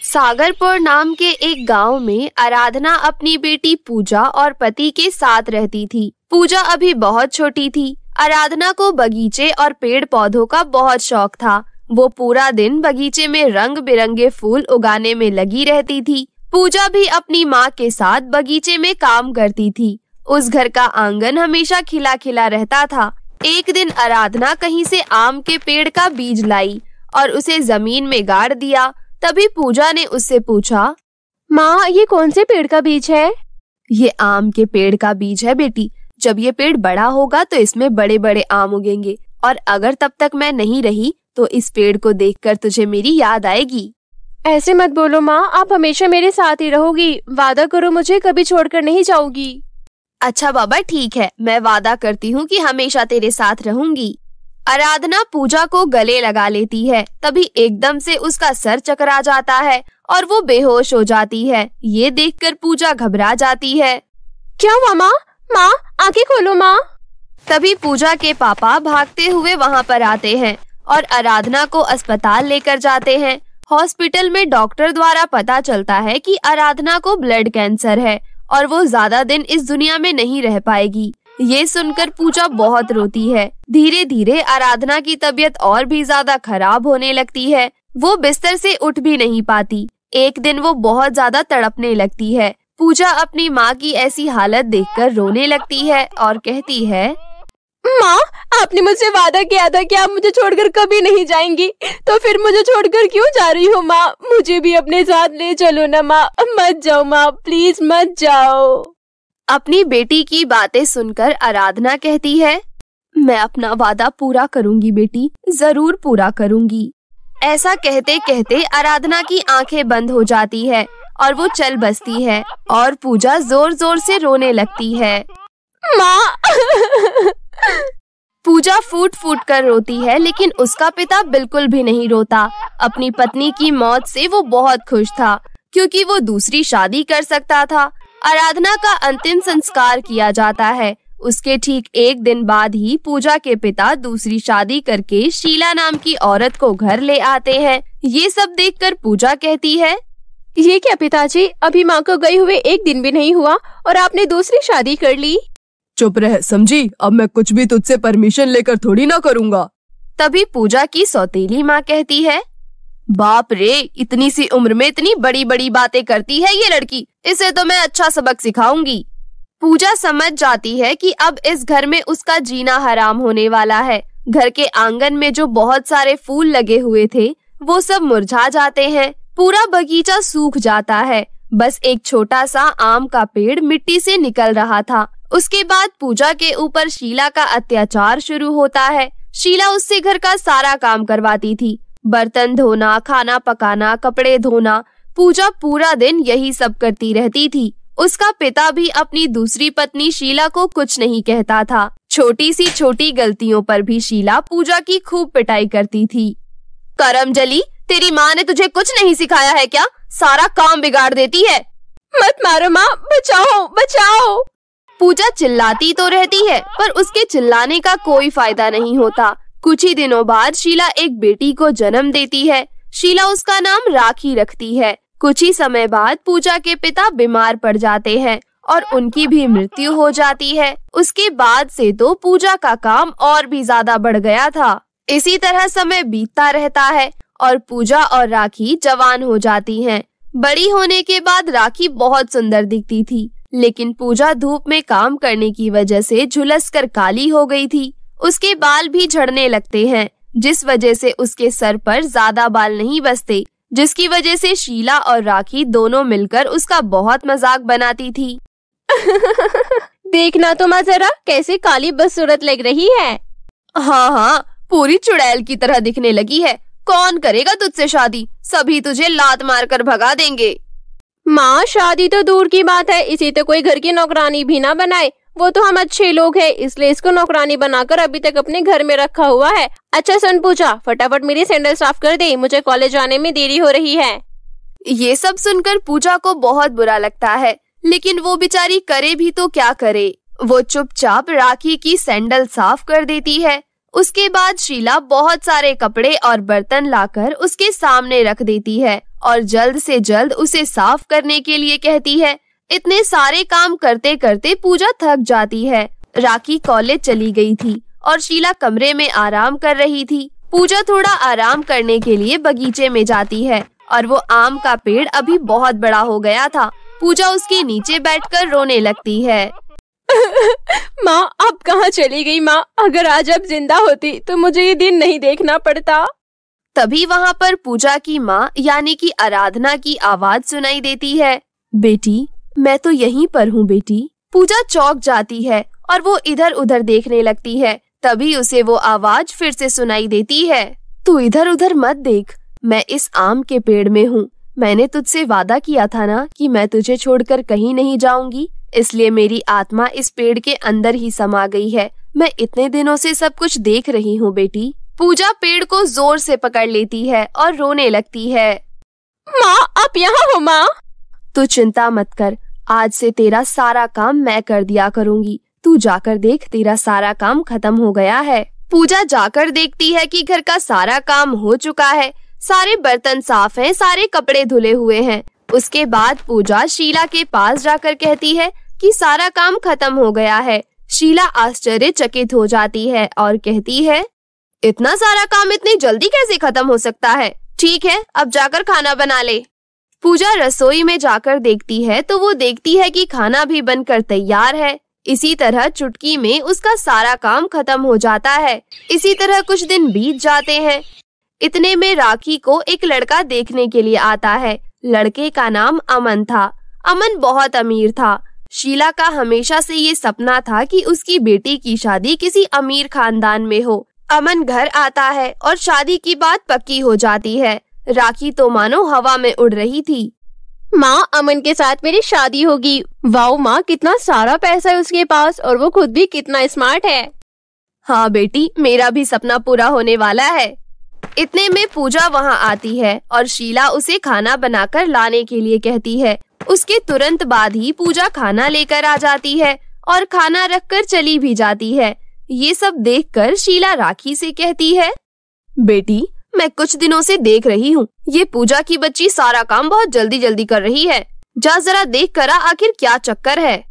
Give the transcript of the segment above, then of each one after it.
सागरपुर नाम के एक गांव में आराधना अपनी बेटी पूजा और पति के साथ रहती थी। पूजा अभी बहुत छोटी थी। आराधना को बगीचे और पेड़ पौधों का बहुत शौक था। वो पूरा दिन बगीचे में रंग बिरंगे फूल उगाने में लगी रहती थी। पूजा भी अपनी माँ के साथ बगीचे में काम करती थी। उस घर का आंगन हमेशा खिला खिला रहता था। एक दिन आराधना कहीं से आम के पेड़ का बीज लाई और उसे जमीन में गाड़ दिया। तभी पूजा ने उससे पूछा, माँ, ये कौन से पेड़ का बीज है? ये आम के पेड़ का बीज है बेटी। जब ये पेड़ बड़ा होगा तो इसमें बड़े बड़े आम उगेंगे और अगर तब तक मैं नहीं रही तो इस पेड़ को देखकर तुझे मेरी याद आएगी। ऐसे मत बोलो माँ, आप हमेशा मेरे साथ ही रहोगी। वादा करो मुझे कभी छोड़कर नहीं जाओगी। अच्छा बाबा, ठीक है, मैं वादा करती हूँ कि हमेशा तेरे साथ रहूंगी। आराधना पूजा को गले लगा लेती है। तभी एकदम से उसका सर चकरा जाता है और वो बेहोश हो जाती है। ये देखकर पूजा घबरा जाती है। क्या हुआ माँ? माँ, आंखें खोलो माँ। तभी पूजा के पापा भागते हुए वहाँ पर आते हैं और आराधना को अस्पताल लेकर जाते हैं। हॉस्पिटल में डॉक्टर द्वारा पता चलता है कि आराधना को ब्लड कैंसर है और वो ज्यादा दिन इस दुनिया में नहीं रह पाएगी। ये सुनकर पूजा बहुत रोती है। धीरे धीरे आराधना की तबीयत और भी ज्यादा खराब होने लगती है। वो बिस्तर से उठ भी नहीं पाती। एक दिन वो बहुत ज्यादा तड़पने लगती है। पूजा अपनी माँ की ऐसी हालत देखकर रोने लगती है और कहती है, माँ, आपने मुझसे वादा किया था कि आप मुझे छोड़कर कभी नहीं जाएंगी, तो फिर मुझे छोड़कर क्यों जा रही हो माँ? मुझे भी अपने साथ ले चलो ना माँ। मत जाओ माँ, प्लीज मत जाओ। अपनी बेटी की बातें सुनकर आराधना कहती है, मैं अपना वादा पूरा करूंगी बेटी, जरूर पूरा करूंगी। ऐसा कहते कहते आराधना की आंखें बंद हो जाती है और वो चल बसती है और पूजा जोर जोर से रोने लगती है। माँ! पूजा फूट फूट कर रोती है, लेकिन उसका पिता बिल्कुल भी नहीं रोता। अपनी पत्नी की मौत से वो बहुत खुश था क्योंकि वो दूसरी शादी कर सकता था। आराधना का अंतिम संस्कार किया जाता है। उसके ठीक एक दिन बाद ही पूजा के पिता दूसरी शादी करके शीला नाम की औरत को घर ले आते हैं। ये सब देखकर पूजा कहती है, ये क्या पिताजी, अभी माँ को गए हुए एक दिन भी नहीं हुआ और आपने दूसरी शादी कर ली। चुप रह समझी, अब मैं कुछ भी तुझसे परमिशन लेकर थोड़ी ना करूँगा। तभी पूजा की सौतेली माँ कहती है, बाप रे, इतनी सी उम्र में इतनी बड़ी बड़ी बातें करती है ये लड़की, इसे तो मैं अच्छा सबक सिखाऊंगी। पूजा समझ जाती है कि अब इस घर में उसका जीना हराम होने वाला है। घर के आंगन में जो बहुत सारे फूल लगे हुए थे वो सब मुरझा जाते हैं। पूरा बगीचा सूख जाता है। बस एक छोटा सा आम का पेड़ मिट्टी से निकल रहा था। उसके बाद पूजा के ऊपर शीला का अत्याचार शुरू होता है। शीला उससे घर का सारा काम करवाती थी, बर्तन धोना, खाना पकाना, कपड़े धोना। पूजा पूरा दिन यही सब करती रहती थी। उसका पिता भी अपनी दूसरी पत्नी शीला को कुछ नहीं कहता था। छोटी सी छोटी गलतियों पर भी शीला पूजा की खूब पिटाई करती थी। करमजली, तेरी माँ ने तुझे कुछ नहीं सिखाया है क्या? सारा काम बिगाड़ देती है। मत मारो माँ, बचाओ बचाओ। पूजा चिल्लाती तो रहती है पर उसके चिल्लाने का कोई फायदा नहीं होता। कुछ ही दिनों बाद शीला एक बेटी को जन्म देती है। शीला उसका नाम राखी रखती है। कुछ ही समय बाद पूजा के पिता बीमार पड़ जाते हैं और उनकी भी मृत्यु हो जाती है। उसके बाद से तो पूजा का काम और भी ज्यादा बढ़ गया था। इसी तरह समय बीतता रहता है और पूजा और राखी जवान हो जाती हैं। बड़ी होने के बाद राखी बहुत सुंदर दिखती थी, लेकिन पूजा धूप में काम करने की वजह से झुलसकर काली हो गई थी। उसके बाल भी झड़ने लगते हैं, जिस वजह से उसके सर पर ज्यादा बाल नहीं बचते, जिसकी वजह से शीला और राखी दोनों मिलकर उसका बहुत मजाक बनाती थी। देखना तो माँ जरा, कैसे काली बदसूरत लग रही है। हाँ हाँ, पूरी चुड़ैल की तरह दिखने लगी है। कौन करेगा तुझसे शादी? सभी तुझे लात मारकर भगा देंगे। माँ, शादी तो दूर की बात है, इसी तो कोई घर की नौकरानी भी ना बनाए। वो तो हम अच्छे लोग हैं, इसलिए इसको नौकरानी बनाकर अभी तक अपने घर में रखा हुआ है। अच्छा सुन पूजा, फटाफट मेरी सैंडल साफ कर दे, मुझे कॉलेज जाने में देरी हो रही है। ये सब सुनकर पूजा को बहुत बुरा लगता है, लेकिन वो बेचारी करे भी तो क्या करे। वो चुपचाप राखी की सैंडल साफ कर देती है। उसके बाद शीला बहुत सारे कपड़े और बर्तन लाकर उसके सामने रख देती है और जल्द से जल्द उसे साफ करने के लिए कहती है। इतने सारे काम करते करते पूजा थक जाती है। राखी कॉलेज चली गई थी और शीला कमरे में आराम कर रही थी। पूजा थोड़ा आराम करने के लिए बगीचे में जाती है और वो आम का पेड़ अभी बहुत बड़ा हो गया था। पूजा उसके नीचे बैठकर रोने लगती है। माँ, आप कहाँ चली गई माँ? अगर आज आप जिंदा होती तो मुझे ये दिन नहीं देखना पड़ता। तभी वहाँ पर पूजा की माँ यानी कि आराधना की आवाज सुनाई देती है। बेटी, मैं तो यहीं पर हूँ बेटी। पूजा चौंक जाती है और वो इधर उधर देखने लगती है। तभी उसे वो आवाज फिर से सुनाई देती है। तू इधर उधर मत देख, मैं इस आम के पेड़ में हूँ। मैंने तुझसे वादा किया था ना कि मैं तुझे छोड़कर कहीं नहीं जाऊंगी, इसलिए मेरी आत्मा इस पेड़ के अंदर ही समा गई है। मैं इतने दिनों से सब कुछ देख रही हूँ बेटी। पूजा पेड़ को जोर से पकड़ लेती है और रोने लगती है। माँ, आप यहाँ हो माँ? तू चिंता मत कर, आज से तेरा सारा काम मैं कर दिया करूँगी। तू जाकर देख, तेरा सारा काम खत्म हो गया है। पूजा जाकर देखती है कि घर का सारा काम हो चुका है। सारे बर्तन साफ हैं, सारे कपड़े धुले हुए हैं। उसके बाद पूजा शीला के पास जाकर कहती है कि सारा काम खत्म हो गया है। शीला आश्चर्यचकित हो जाती है और कहती है, इतना सारा काम इतनी जल्दी कैसे खत्म हो सकता है? ठीक है, अब जाकर खाना बना ले। पूजा रसोई में जाकर देखती है तो वो देखती है कि खाना भी बनकर तैयार है। इसी तरह चुटकी में उसका सारा काम खत्म हो जाता है। इसी तरह कुछ दिन बीत जाते हैं। इतने में राखी को एक लड़का देखने के लिए आता है। लड़के का नाम अमन था। अमन बहुत अमीर था। शीला का हमेशा से ये सपना था कि उसकी बेटी की शादी किसी अमीर खानदान में हो। अमन घर आता है और शादी की बात पक्की हो जाती है। राखी तो मानो हवा में उड़ रही थी। माँ, अमन के साथ मेरी शादी होगी। वाओ माँ, कितना सारा पैसा है उसके पास और वो खुद भी कितना स्मार्ट है। हाँ बेटी, मेरा भी सपना पूरा होने वाला है। इतने में पूजा वहाँ आती है और शीला उसे खाना बनाकर लाने के लिए कहती है। उसके तुरंत बाद ही पूजा खाना लेकर आ जाती है और खाना रखकर चली भी जाती है। ये सब देखकर शीला राखी से कहती है, बेटी, मैं कुछ दिनों से देख रही हूँ, ये पूजा की बच्ची सारा काम बहुत जल्दी जल्दी कर रही है। जा जरा देख कर आ, आखिर क्या चक्कर है।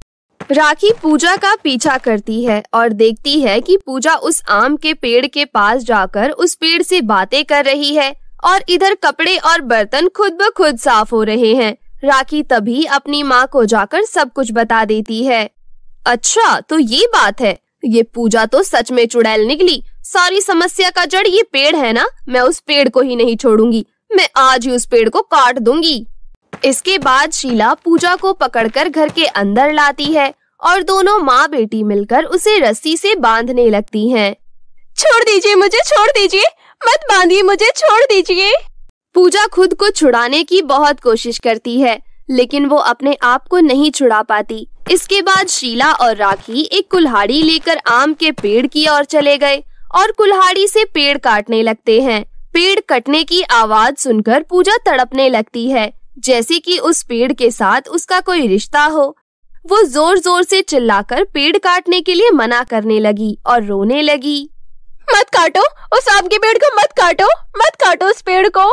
राखी पूजा का पीछा करती है और देखती है कि पूजा उस आम के पेड़ के पास जाकर उस पेड़ से बातें कर रही है और इधर कपड़े और बर्तन खुद ब खुद साफ हो रहे हैं। राखी तभी अपनी माँ को जाकर सब कुछ बता देती है। अच्छा, तो ये बात है। ये पूजा तो सच में चुड़ैल निकली। सारी समस्या का जड़ ये पेड़ है ना। मैं उस पेड़ को ही नहीं छोड़ूंगी। मैं आज ही उस पेड़ को काट दूंगी। इसके बाद शीला पूजा को पकड़कर घर के अंदर लाती है और दोनों माँ बेटी मिलकर उसे रस्सी से बांधने लगती हैं। छोड़ दीजिए मुझे, छोड़ दीजिए, मत बांधिए मुझे, छोड़ दीजिए। पूजा खुद को छुड़ाने की बहुत कोशिश करती है, लेकिन वो अपने आप को नहीं छुड़ा पाती। इसके बाद शीला और राखी एक कुल्हाड़ी लेकर आम के पेड़ की ओर चले गए और कुल्हाड़ी से पेड़ काटने लगते हैं। पेड़ कटने की आवाज सुनकर पूजा तड़पने लगती है, जैसे कि उस पेड़ के साथ उसका कोई रिश्ता हो। वो जोर जोर से चिल्लाकर पेड़ काटने के लिए मना करने लगी और रोने लगी। मत काटो उस आम के पेड़ को, मत काटो, मत काटो उस पेड़ को।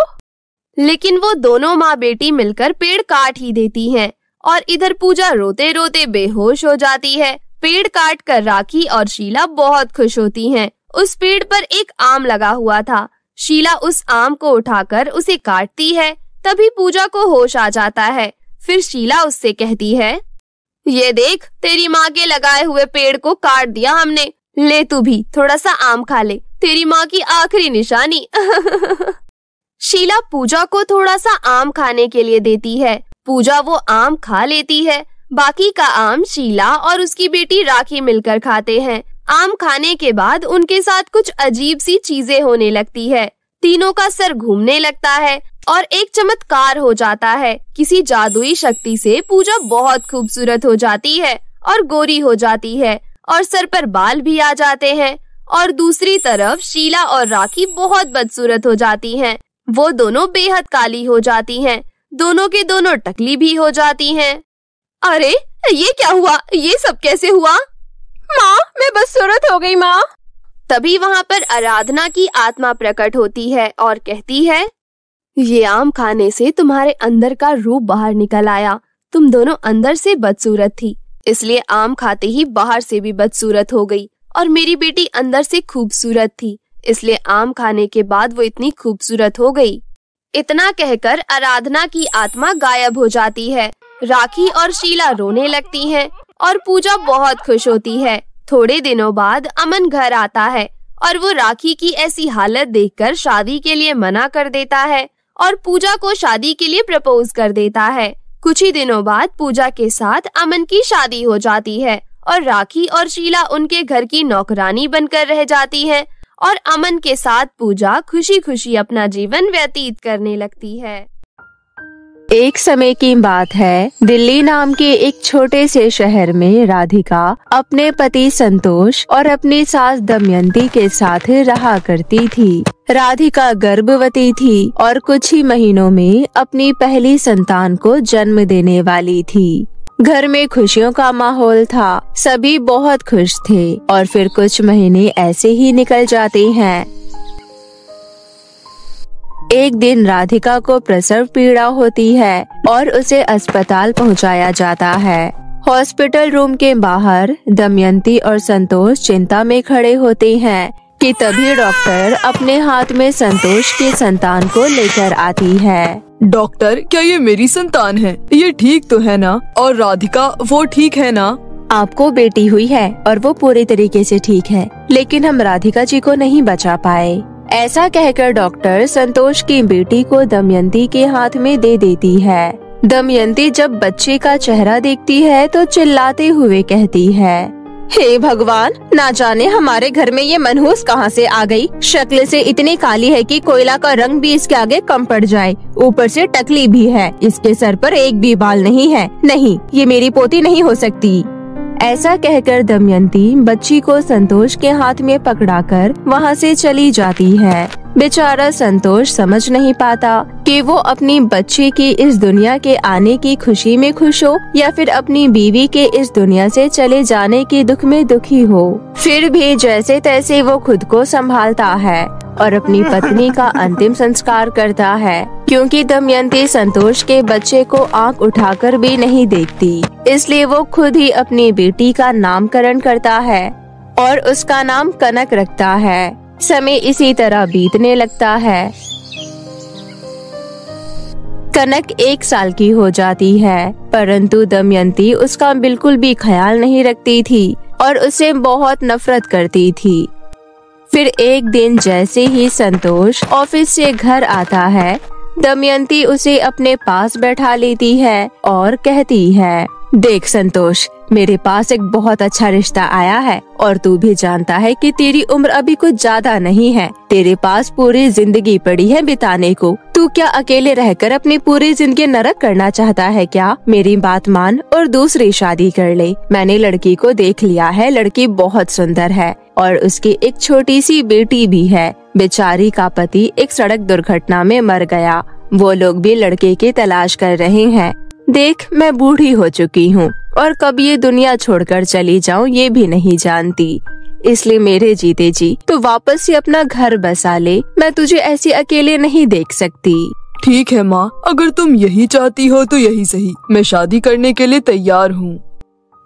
लेकिन वो दोनों माँ बेटी मिलकर पेड़ काट ही देती हैं और इधर पूजा रोते रोते बेहोश हो जाती है। पेड़ काट कर राखी और शीला बहुत खुश होती हैं। उस पेड़ पर एक आम लगा हुआ था। शीला उस आम को उठाकर उसे काटती है। तभी पूजा को होश आ जाता है। फिर शीला उससे कहती है, ये देख, तेरी माँ के लगाए हुए पेड़ को काट दिया हमने। ले तू भी थोड़ा सा आम खा ले, तेरी माँ की आखिरी निशानी। शीला पूजा को थोड़ा सा आम खाने के लिए देती है। पूजा वो आम खा लेती है। बाकी का आम शीला और उसकी बेटी राखी मिलकर खाते हैं। आम खाने के बाद उनके साथ कुछ अजीब सी चीजें होने लगती है। तीनों का सर घूमने लगता है और एक चमत्कार हो जाता है। किसी जादुई शक्ति से पूजा बहुत खूबसूरत हो जाती है और गोरी हो जाती है और सर पर बाल भी आ जाते हैं। और दूसरी तरफ शीला और राखी बहुत बदसूरत हो जाती हैं। वो दोनों बेहद काली हो जाती हैं। दोनों के दोनों टकली भी हो जाती हैं। अरे ये क्या हुआ? ये सब कैसे हुआ? माँ, मैं बदसूरत हो गई माँ। तभी वहाँ पर आराधना की आत्मा प्रकट होती है और कहती है, ये आम खाने से तुम्हारे अंदर का रूप बाहर निकल आया। तुम दोनों अंदर से बदसूरत थी, इसलिए आम खाते ही बाहर से भी बदसूरत हो गई। और मेरी बेटी अंदर से खूबसूरत थी, इसलिए आम खाने के बाद वो इतनी खूबसूरत हो गई। इतना कहकर आराधना की आत्मा गायब हो जाती है। राखी और शीला रोने लगती हैं और पूजा बहुत खुश होती है। थोड़े दिनों बाद अमन घर आता है और वो राखी की ऐसी हालत देखकर शादी के लिए मना कर देता है और पूजा को शादी के लिए प्रपोज कर देता है। कुछ ही दिनों बाद पूजा के साथ अमन की शादी हो जाती है और राखी और शीला उनके घर की नौकरानी बनकर रह जाती हैं और अमन के साथ पूजा खुशी खुशी अपना जीवन व्यतीत करने लगती है। एक समय की बात है, दिल्ली नाम के एक छोटे से शहर में राधिका अपने पति संतोष और अपनी सास दमयंती के साथ रहा करती थी। राधिका गर्भवती थी और कुछ ही महीनों में अपनी पहली संतान को जन्म देने वाली थी। घर में खुशियों का माहौल था, सभी बहुत खुश थे और फिर कुछ महीने ऐसे ही निकल जाते हैं। एक दिन राधिका को प्रसव पीड़ा होती है और उसे अस्पताल पहुंचाया जाता है। हॉस्पिटल रूम के बाहर दमयंती और संतोष चिंता में खड़े होते हैं कि तभी डॉक्टर अपने हाथ में संतोष की संतान को लेकर आती है। डॉक्टर, क्या ये मेरी संतान है? ये ठीक तो है ना? और राधिका वो ठीक है ना? आपको बेटी हुई है और वो पूरी तरीके से ठीक है, लेकिन हम राधिका जी को नहीं बचा पाए। ऐसा कहकर डॉक्टर संतोष की बेटी को दमयंती के हाथ में दे देती है। दमयंती जब बच्चे का चेहरा देखती है तो चिल्लाते हुए कहती है, हे भगवान, ना जाने हमारे घर में ये मनहूस कहाँ से आ गई। शक्ल से इतनी काली है कि कोयला का रंग भी इसके आगे कम पड़ जाए। ऊपर से टकली भी है, इसके सर पर एक भी बाल नहीं है। नहीं, ये मेरी पोती नहीं हो सकती। ऐसा कहकर दमयंती बच्ची को संतोष के हाथ में पकड़ाकर वहाँ से चली जाती है। बेचारा संतोष समझ नहीं पाता कि वो अपनी बच्ची की इस दुनिया के आने की खुशी में खुश हो या फिर अपनी बीवी के इस दुनिया से चले जाने के दुख में दुखी हो। फिर भी जैसे तैसे वो खुद को संभालता है और अपनी पत्नी का अंतिम संस्कार करता है, क्योंकि दमयंती संतोष के बच्चे को आंख उठाकर भी नहीं देखती। इसलिए वो खुद ही अपनी बेटी का नामकरण करता है और उसका नाम कनक रखता है। समय इसी तरह बीतने लगता है। कनक 1 साल की हो जाती है, परंतु दमयंती उसका बिल्कुल भी ख्याल नहीं रखती थी और उसे बहुत नफरत करती थी। फिर एक दिन जैसे ही संतोष ऑफिस से घर आता है, दमयंती उसे अपने पास बैठा लेती है और कहती है, देख संतोष, मेरे पास एक बहुत अच्छा रिश्ता आया है और तू भी जानता है कि तेरी उम्र अभी कुछ ज्यादा नहीं है। तेरे पास पूरी जिंदगी पड़ी है बिताने को। तू क्या अकेले रहकर अपनी पूरी जिंदगी नरक करना चाहता है क्या? मेरी बात मान और दूसरी शादी कर ले। मैंने लड़की को देख लिया है, लड़की बहुत सुंदर है और उसकी एक छोटी सी बेटी भी है। बेचारी का पति एक सड़क दुर्घटना में मर गया। वो लोग भी लड़के की तलाश कर रहे हैं। देख, मैं बूढ़ी हो चुकी हूँ और कब ये दुनिया छोड़कर चली जाऊँ ये भी नहीं जानती। इसलिए मेरे जीते जी तो वापस से अपना घर बसा ले। मैं तुझे ऐसे अकेले नहीं देख सकती। ठीक है माँ, अगर तुम यही चाहती हो तो यही सही। मैं शादी करने के लिए तैयार हूँ।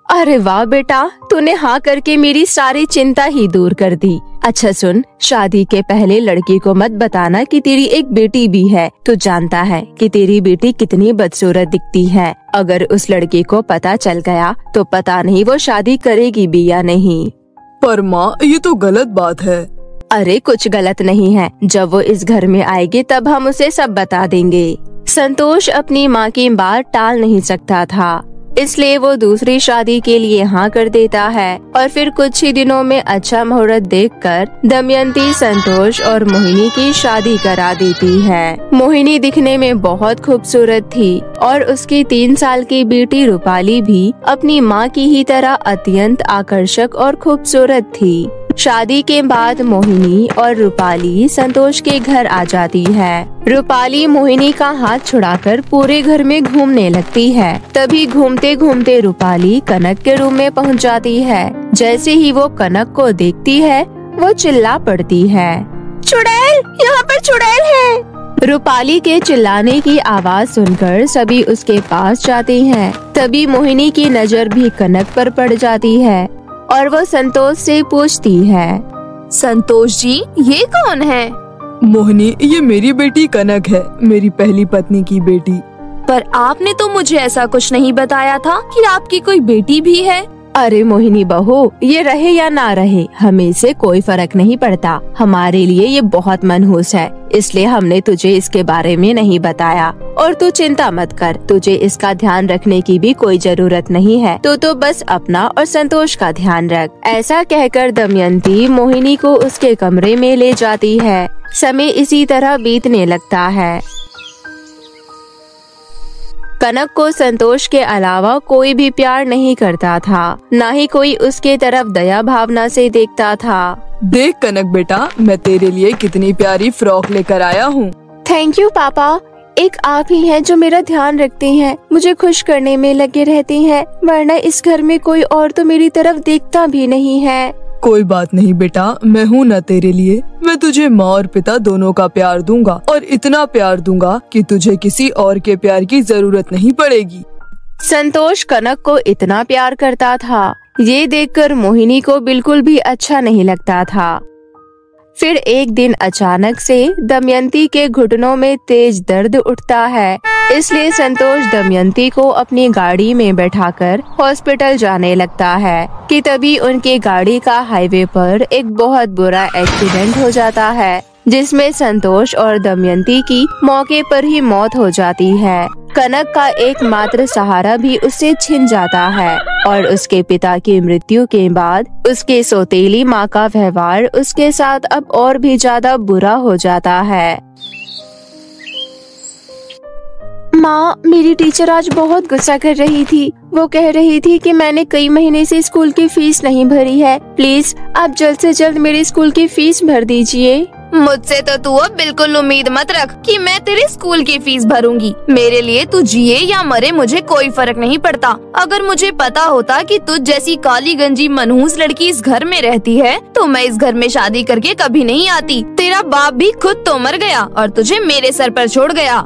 अरे वाह बेटा, तूने हाँ करके मेरी सारी चिंता ही दूर कर दी। अच्छा सुन, शादी के पहले लड़की को मत बताना कि तेरी एक बेटी भी है। तू जानता है कि तेरी बेटी कितनी बदसूरत दिखती है। अगर उस लड़की को पता चल गया तो पता नहीं वो शादी करेगी भी या नहीं। पर माँ, ये तो गलत बात है। अरे कुछ गलत नहीं है। जब वो इस घर में आएगी तब हम उसे सब बता देंगे। संतोष अपनी माँ की बात टाल नहीं सकता था, इसलिए वो दूसरी शादी के लिए हाँ कर देता है और फिर कुछ ही दिनों में अच्छा मुहूर्त देखकर दमयंती संतोष और मोहिनी की शादी करा देती है। मोहिनी दिखने में बहुत खूबसूरत थी और उसकी 3 साल की बेटी रूपाली भी अपनी माँ की ही तरह अत्यंत आकर्षक और खूबसूरत थी। शादी के बाद मोहिनी और रूपाली संतोष के घर आ जाती है। रूपाली मोहिनी का हाथ छुड़ाकर पूरे घर में घूमने लगती है। तभी घूमते घूमते रूपाली कनक के रूम में पहुंच जाती है। जैसे ही वो कनक को देखती है वो चिल्ला पड़ती है, चुड़ैल, यहाँ पर चुड़ैल है। रूपाली के चिल्लाने की आवाज सुनकर सभी उसके पास जाती हैं। तभी मोहिनी की नजर भी कनक पर पड़ जाती है और वो संतोष से पूछती है, संतोष जी, ये कौन है? मोहिनी, ये मेरी बेटी कनक है, मेरी पहली पत्नी की बेटी। पर आपने तो मुझे ऐसा कुछ नहीं बताया था कि आपकी कोई बेटी भी है। अरे मोहिनी बहू, ये रहे या ना रहे हमें से कोई फर्क नहीं पड़ता। हमारे लिए ये बहुत मनहूस है, इसलिए हमने तुझे इसके बारे में नहीं बताया। और तू चिंता मत कर, तुझे इसका ध्यान रखने की भी कोई जरूरत नहीं है। तो बस अपना और संतोष का ध्यान रख। ऐसा कहकर दमयंती मोहिनी को उसके कमरे में ले जाती है। समय इसी तरह बीतने लगता है। कनक को संतोष के अलावा कोई भी प्यार नहीं करता था, न ही कोई उसके तरफ दया भावना से देखता था। देख कनक बेटा, मैं तेरे लिए कितनी प्यारी फ्रॉक लेकर आया हूँ। थैंक यू पापा, एक आप ही हैं जो मेरा ध्यान रखती हैं, मुझे खुश करने में लगे रहती हैं, वरना इस घर में कोई और तो मेरी तरफ देखता भी नहीं है। कोई बात नहीं बेटा, मैं हूँ न तेरे लिए। मैं तुझे माँ और पिता दोनों का प्यार दूंगा और इतना प्यार दूंगा कि तुझे किसी और के प्यार की जरूरत नहीं पड़ेगी। संतोष कनक को इतना प्यार करता था, ये देखकर मोहिनी को बिल्कुल भी अच्छा नहीं लगता था। फिर एक दिन अचानक से दमयंती के घुटनों में तेज दर्द उठता है, इसलिए संतोष दमयंती को अपनी गाड़ी में बैठाकर हॉस्पिटल जाने लगता है कि तभी उनकी गाड़ी का हाईवे पर एक बहुत बुरा एक्सीडेंट हो जाता है, जिसमें संतोष और दमयंती की मौके पर ही मौत हो जाती है। कनक का एकमात्र सहारा भी उससे छिन जाता है और उसके पिता की मृत्यु के बाद उसके सौतेली माँ का व्यवहार उसके साथ अब और भी ज्यादा बुरा हो जाता है। माँ, मेरी टीचर आज बहुत गुस्सा कर रही थी। वो कह रही थी कि मैंने कई महीने से स्कूल की फीस नहीं भरी है। प्लीज आप जल्द से जल्द मेरे स्कूल की फीस भर दीजिए। मुझसे तो तू अब बिल्कुल उम्मीद मत रख कि मैं तेरे स्कूल की फीस भरूंगी। मेरे लिए तू जिए या मरे मुझे कोई फर्क नहीं पड़ता। अगर मुझे पता होता कि तुझ जैसी काली गंजी मनहूस लड़की इस घर में रहती है तो मैं इस घर में शादी करके कभी नहीं आती। तेरा बाप भी खुद तो मर गया और तुझे मेरे सर पर छोड़ गया।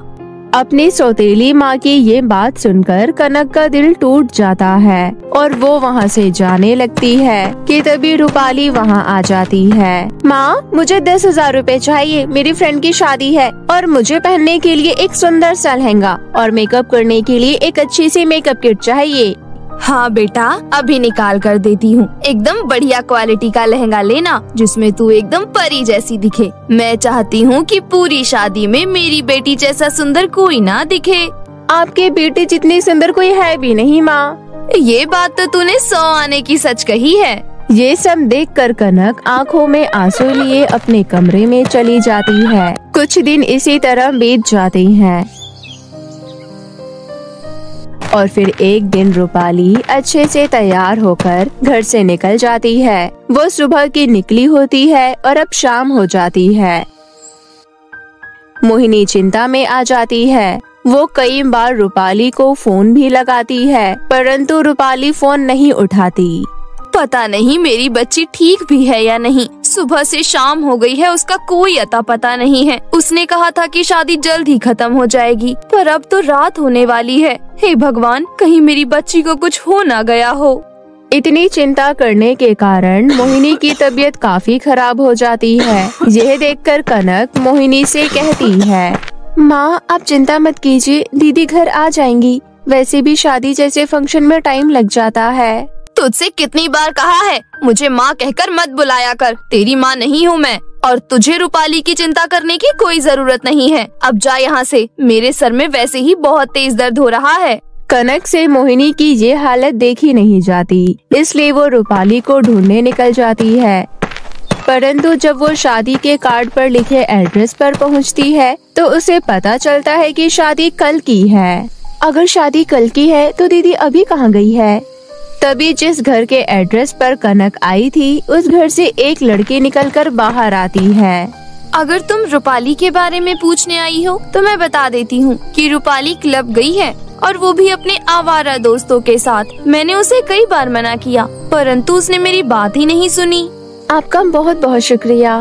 अपनी सौतेली माँ की ये बात सुनकर कनक का दिल टूट जाता है और वो वहाँ से जाने लगती है कि तभी रूपाली वहाँ आ जाती है। माँ, मुझे 10,000 रुपए चाहिए, मेरी फ्रेंड की शादी है और मुझे पहनने के लिए एक सुंदर सा लहंगा और मेकअप करने के लिए एक अच्छी सी मेकअप किट चाहिए। हाँ बेटा, अभी निकाल कर देती हूँ। एकदम बढ़िया क्वालिटी का लहंगा लेना जिसमें तू एकदम परी जैसी दिखे। मैं चाहती हूँ कि पूरी शादी में मेरी बेटी जैसा सुंदर कोई ना दिखे। आपके बेटे जितनी सुंदर कोई है भी नहीं माँ। ये बात तो तूने 100 आने की सच कही है। ये सब देखकर कनक आंखों में आंसू लिए अपने कमरे में चली जाती है। कुछ दिन इसी तरह बीत जाते हैं और फिर एक दिन रूपाली अच्छे से तैयार होकर घर से निकल जाती है। वो सुबह की निकली होती है और अब शाम हो जाती है। मोहिनी चिंता में आ जाती है। वो कई बार रूपाली को फोन भी लगाती है, परंतु रूपाली फोन नहीं उठाती। पता नहीं मेरी बच्ची ठीक भी है या नहीं। सुबह से शाम हो गई है, उसका कोई अता पता नहीं है। उसने कहा था कि शादी जल्द ही खत्म हो जाएगी, पर अब तो रात होने वाली है। हे भगवान, कहीं मेरी बच्ची को कुछ हो ना गया हो। इतनी चिंता करने के कारण मोहिनी की तबीयत काफी खराब हो जाती है। यह देखकर कनक मोहिनी से कहती है, माँ, आप चिंता मत कीजिए, दीदी घर आ जाएंगी। वैसे भी शादी जैसे फंक्शन में टाइम लग जाता है। तुझसे कितनी बार कहा है मुझे माँ कहकर मत बुलाया कर। तेरी माँ नहीं हूँ मैं और तुझे रूपाली की चिंता करने की कोई जरूरत नहीं है। अब जा यहाँ से, मेरे सर में वैसे ही बहुत तेज दर्द हो रहा है। कनक से मोहिनी की ये हालत देखी नहीं जाती, इसलिए वो रूपाली को ढूंढने निकल जाती है। परंतु जब वो शादी के कार्ड पर लिखे एड्रेस पर पहुँचती है तो उसे पता चलता है कि शादी कल की है। अगर शादी कल की है तो दीदी अभी कहाँ गई है? तभी जिस घर के एड्रेस पर कनक आई थी उस घर से एक लड़की निकलकर बाहर आती है। अगर तुम रूपाली के बारे में पूछने आई हो तो मैं बता देती हूँ कि रूपाली क्लब गई है और वो भी अपने आवारा दोस्तों के साथ। मैंने उसे कई बार मना किया परंतु उसने मेरी बात ही नहीं सुनी। आपका बहुत बहुत शुक्रिया।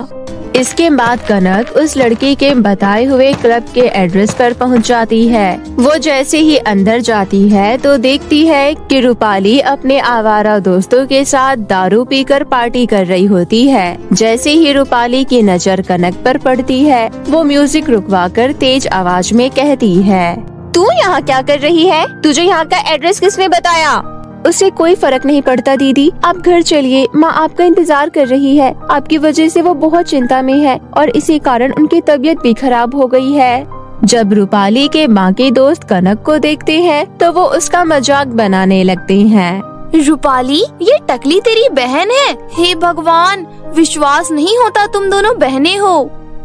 इसके बाद कनक उस लड़की के बताए हुए क्लब के एड्रेस पर पहुंच जाती है। वो जैसे ही अंदर जाती है तो देखती है कि रूपाली अपने आवारा दोस्तों के साथ दारू पीकर पार्टी कर रही होती है। जैसे ही रूपाली की नजर कनक पर पड़ती है, वो म्यूजिक रुकवाकर तेज आवाज में कहती है, तू यहाँ क्या कर रही है? तुझे यहाँ का एड्रेस किसने बताया? उसे कोई फर्क नहीं पड़ता दीदी, आप घर चलिए, माँ आपका इंतजार कर रही है। आपकी वजह से वो बहुत चिंता में है और इसी कारण उनकी तबीयत भी खराब हो गई है। जब रूपाली के माँ के दोस्त कनक को देखते हैं तो वो उसका मजाक बनाने लगते हैं। रूपाली, ये टकली तेरी बहन है? हे भगवान, विश्वास नहीं होता तुम दोनों बहनें हो।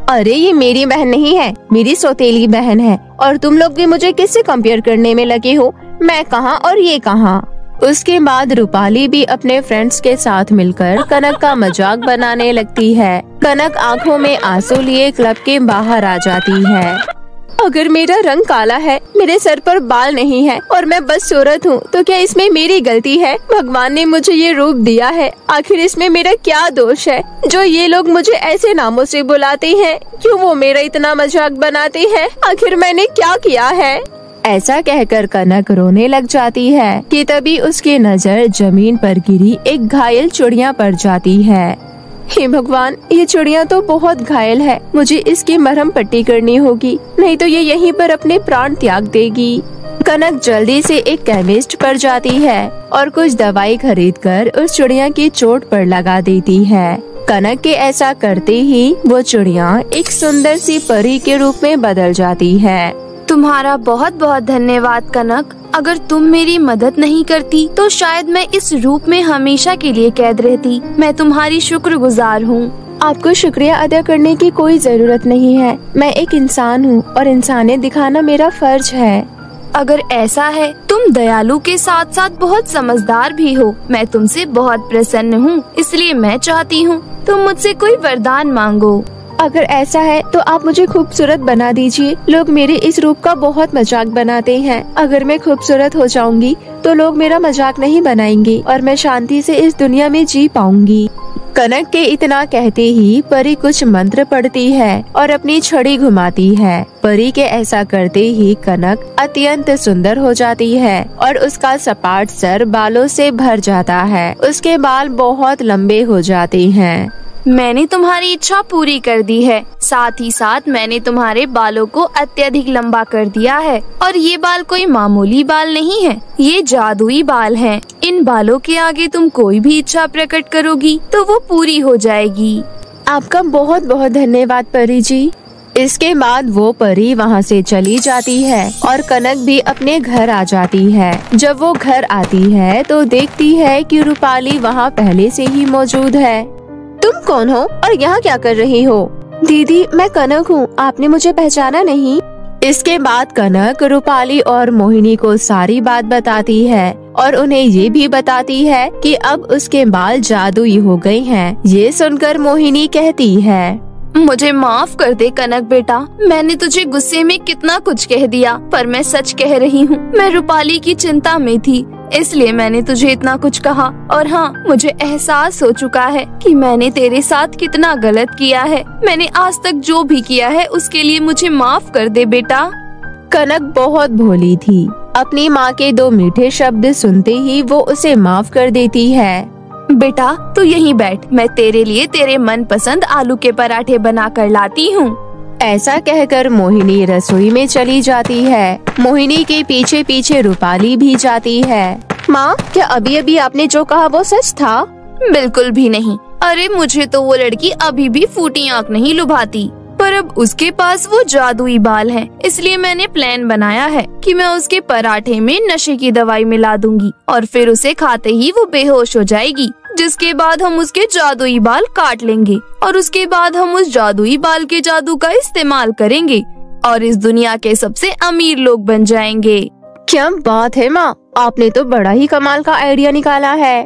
अरे ये मेरी बहन नहीं है, मेरी सौतेली बहन है। और तुम लोग भी मुझे किससे कंपेयर करने में लगे हो? मैं कहाँ और ये कहाँ? उसके बाद रूपाली भी अपने फ्रेंड्स के साथ मिलकर कनक का मजाक बनाने लगती है। कनक आंखों में आंसू लिए क्लब के बाहर आ जाती है। अगर मेरा रंग काला है, मेरे सर पर बाल नहीं है और मैं बदसूरत हूँ, तो क्या इसमें मेरी गलती है? भगवान ने मुझे ये रूप दिया है, आखिर इसमें मेरा क्या दोष है जो ये लोग मुझे ऐसे नामों से बुलाते हैं? क्यों वो मेरा इतना मजाक बनाते हैं? आखिर मैंने क्या किया है? ऐसा कहकर कनक रोने लग जाती है कि तभी उसकी नजर जमीन पर गिरी एक घायल चिड़िया पर जाती है। हे भगवान, ये चिड़िया तो बहुत घायल है, मुझे इसकी मरहम पट्टी करनी होगी, नहीं तो ये यहीं पर अपने प्राण त्याग देगी। कनक जल्दी से एक केमिस्ट पर जाती है और कुछ दवाई खरीदकर उस चिड़िया की चोट पर लगा देती है। कनक के ऐसा करते ही वो चिड़िया एक सुंदर सी परी के रूप में बदल जाती है। तुम्हारा बहुत बहुत धन्यवाद कनक। अगर तुम मेरी मदद नहीं करती तो शायद मैं इस रूप में हमेशा के लिए कैद रहती। मैं तुम्हारी शुक्रगुजार हूँ। आपको शुक्रिया अदा करने की कोई जरूरत नहीं है। मैं एक इंसान हूँ और इंसानियत दिखाना मेरा फर्ज है। अगर ऐसा है, तुम दयालु के साथ साथ बहुत समझदार भी हो। मैं तुमसे बहुत प्रसन्न हूँ, इसलिए मैं चाहती हूँ तुम मुझसे कोई वरदान मांगो। अगर ऐसा है तो आप मुझे खूबसूरत बना दीजिए। लोग मेरे इस रूप का बहुत मजाक बनाते हैं। अगर मैं खूबसूरत हो जाऊंगी तो लोग मेरा मजाक नहीं बनाएंगे और मैं शांति से इस दुनिया में जी पाऊंगी। कनक के इतना कहते ही परी कुछ मंत्र पढ़ती है और अपनी छड़ी घुमाती है। परी के ऐसा करते ही कनक अत्यंत सुंदर हो जाती है और उसका सपाट सर बालों से भर जाता है। उसके बाल बहुत लंबे हो जाते हैं। मैंने तुम्हारी इच्छा पूरी कर दी है, साथ ही साथ मैंने तुम्हारे बालों को अत्यधिक लंबा कर दिया है। और ये बाल कोई मामूली बाल नहीं है, ये जादुई बाल हैं। इन बालों के आगे तुम कोई भी इच्छा प्रकट करोगी तो वो पूरी हो जाएगी। आपका बहुत बहुत धन्यवाद परी जी। इसके बाद वो परी वहाँ से चली जाती है और कनक भी अपने घर आ जाती है। जब वो घर आती है तो देखती है कि रूपाली वहाँ पहले से ही मौजूद है। तुम कौन हो और यहाँ क्या कर रही हो? दीदी, मैं कनक हूँ, आपने मुझे पहचाना नहीं? इसके बाद कनक रूपाली और मोहिनी को सारी बात बताती है और उन्हें ये भी बताती है कि अब उसके बाल जादुई हो गए हैं। ये सुनकर मोहिनी कहती है, मुझे माफ कर दे कनक बेटा, मैंने तुझे गुस्से में कितना कुछ कह दिया, पर मैं सच कह रही हूँ। मैं रूपाली की चिंता में थी, इसलिए मैंने तुझे इतना कुछ कहा। और हाँ, मुझे एहसास हो चुका है कि मैंने तेरे साथ कितना गलत किया है। मैंने आज तक जो भी किया है उसके लिए मुझे माफ कर दे बेटा। कनक बहुत भोली थी। अपनी माँ के 2 मीठे शब्द सुनते ही वो उसे माफ कर देती है। बेटा तू यहीं बैठ, मैं तेरे लिए तेरे मनपसंद आलू के पराठे बना कर लाती हूँ। ऐसा कहकर मोहिनी रसोई में चली जाती है। मोहिनी के पीछे पीछे रूपाली भी जाती है। माँ, क्या अभी अभी आपने जो कहा वो सच था? बिल्कुल भी नहीं। अरे मुझे तो वो लड़की अभी भी फूटी आँख नहीं लुभाती, पर अब उसके पास वो जादुई बाल हैं, इसलिए मैंने प्लान बनाया है कि मैं उसके पराठे में नशे की दवाई मिला दूंगी और फिर उसे खाते ही वो बेहोश हो जाएगी, जिसके बाद हम उसके जादुई बाल काट लेंगे और उसके बाद हम उस जादुई बाल के जादू का इस्तेमाल करेंगे और इस दुनिया के सबसे अमीर लोग बन जाएंगे। क्या बात है माँ, आपने तो बड़ा ही कमाल का आइडिया निकाला है।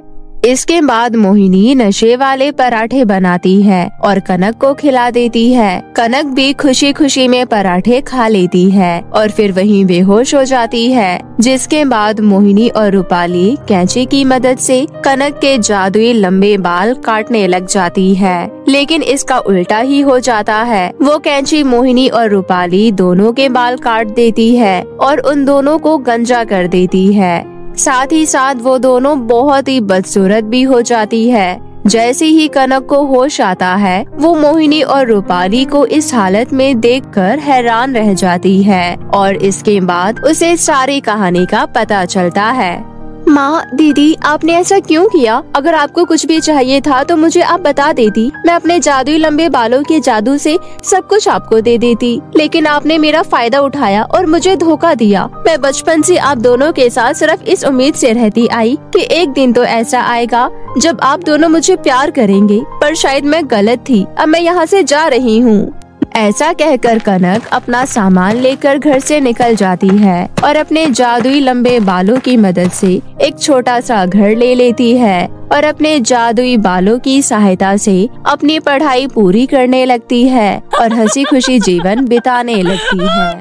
इसके बाद मोहिनी नशे वाले पराठे बनाती है और कनक को खिला देती है। कनक भी खुशी खुशी में पराठे खा लेती है और फिर वहीं बेहोश हो जाती है। जिसके बाद मोहिनी और रूपाली कैंची की मदद से कनक के जादुई लंबे बाल काटने लग जाती है, लेकिन इसका उल्टा ही हो जाता है। वो कैंची मोहिनी और रूपाली दोनों के बाल काट देती है और उन दोनों को गंजा कर देती है। साथ ही साथ वो दोनों बहुत ही बदसूरत भी हो जाती है। जैसे ही कनक को होश आता है, वो मोहिनी और रूपाली को इस हालत में देखकर हैरान रह जाती है और इसके बाद उसे सारी कहानी का पता चलता है। माँ, दीदी, आपने ऐसा क्यों किया? अगर आपको कुछ भी चाहिए था तो मुझे आप बता देती। मैं अपने जादुई लंबे बालों के जादू से सब कुछ आपको दे देती, लेकिन आपने मेरा फायदा उठाया और मुझे धोखा दिया। मैं बचपन से आप दोनों के साथ सिर्फ इस उम्मीद से रहती आई कि एक दिन तो ऐसा आएगा जब आप दोनों मुझे प्यार करेंगे, पर शायद मैं गलत थी। अब मैं यहाँ से जा रही हूँ। ऐसा कहकर कनक अपना सामान लेकर घर से निकल जाती है और अपने जादुई लंबे बालों की मदद से एक छोटा सा घर ले लेती है और अपने जादुई बालों की सहायता से अपनी पढ़ाई पूरी करने लगती है और हंसी खुशी जीवन बिताने लगती है।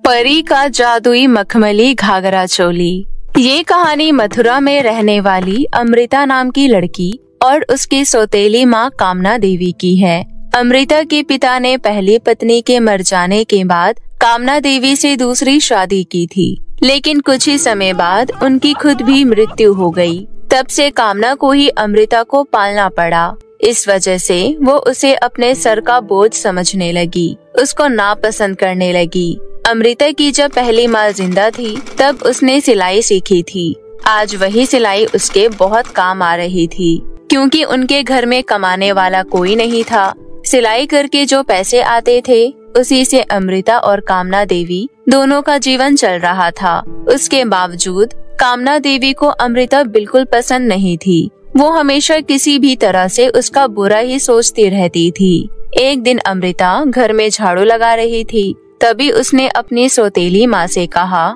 परी का जादुई मखमली घाघरा चोली। ये कहानी मथुरा में रहने वाली अमृता नाम की लड़की और उसकी सौतेली माँ कामना देवी की है। अमृता के पिता ने पहली पत्नी के मर जाने के बाद कामना देवी से दूसरी शादी की थी, लेकिन कुछ ही समय बाद उनकी खुद भी मृत्यु हो गई। तब से कामना को ही अमृता को पालना पड़ा। इस वजह से वो उसे अपने सर का बोझ समझने लगी, उसको नापसंद करने लगी। अमृता की जब पहली माँ जिंदा थी तब उसने सिलाई सीखी थी। आज वही सिलाई उसके बहुत काम आ रही थी, क्योंकि उनके घर में कमाने वाला कोई नहीं था। सिलाई करके जो पैसे आते थे उसी से अमृता और कामना देवी दोनों का जीवन चल रहा था। उसके बावजूद कामना देवी को अमृता बिल्कुल पसंद नहीं थी। वो हमेशा किसी भी तरह से उसका बुरा ही सोचती रहती थी। एक दिन अमृता घर में झाड़ू लगा रही थी, तभी उसने अपनी सौतेली माँ से कहा,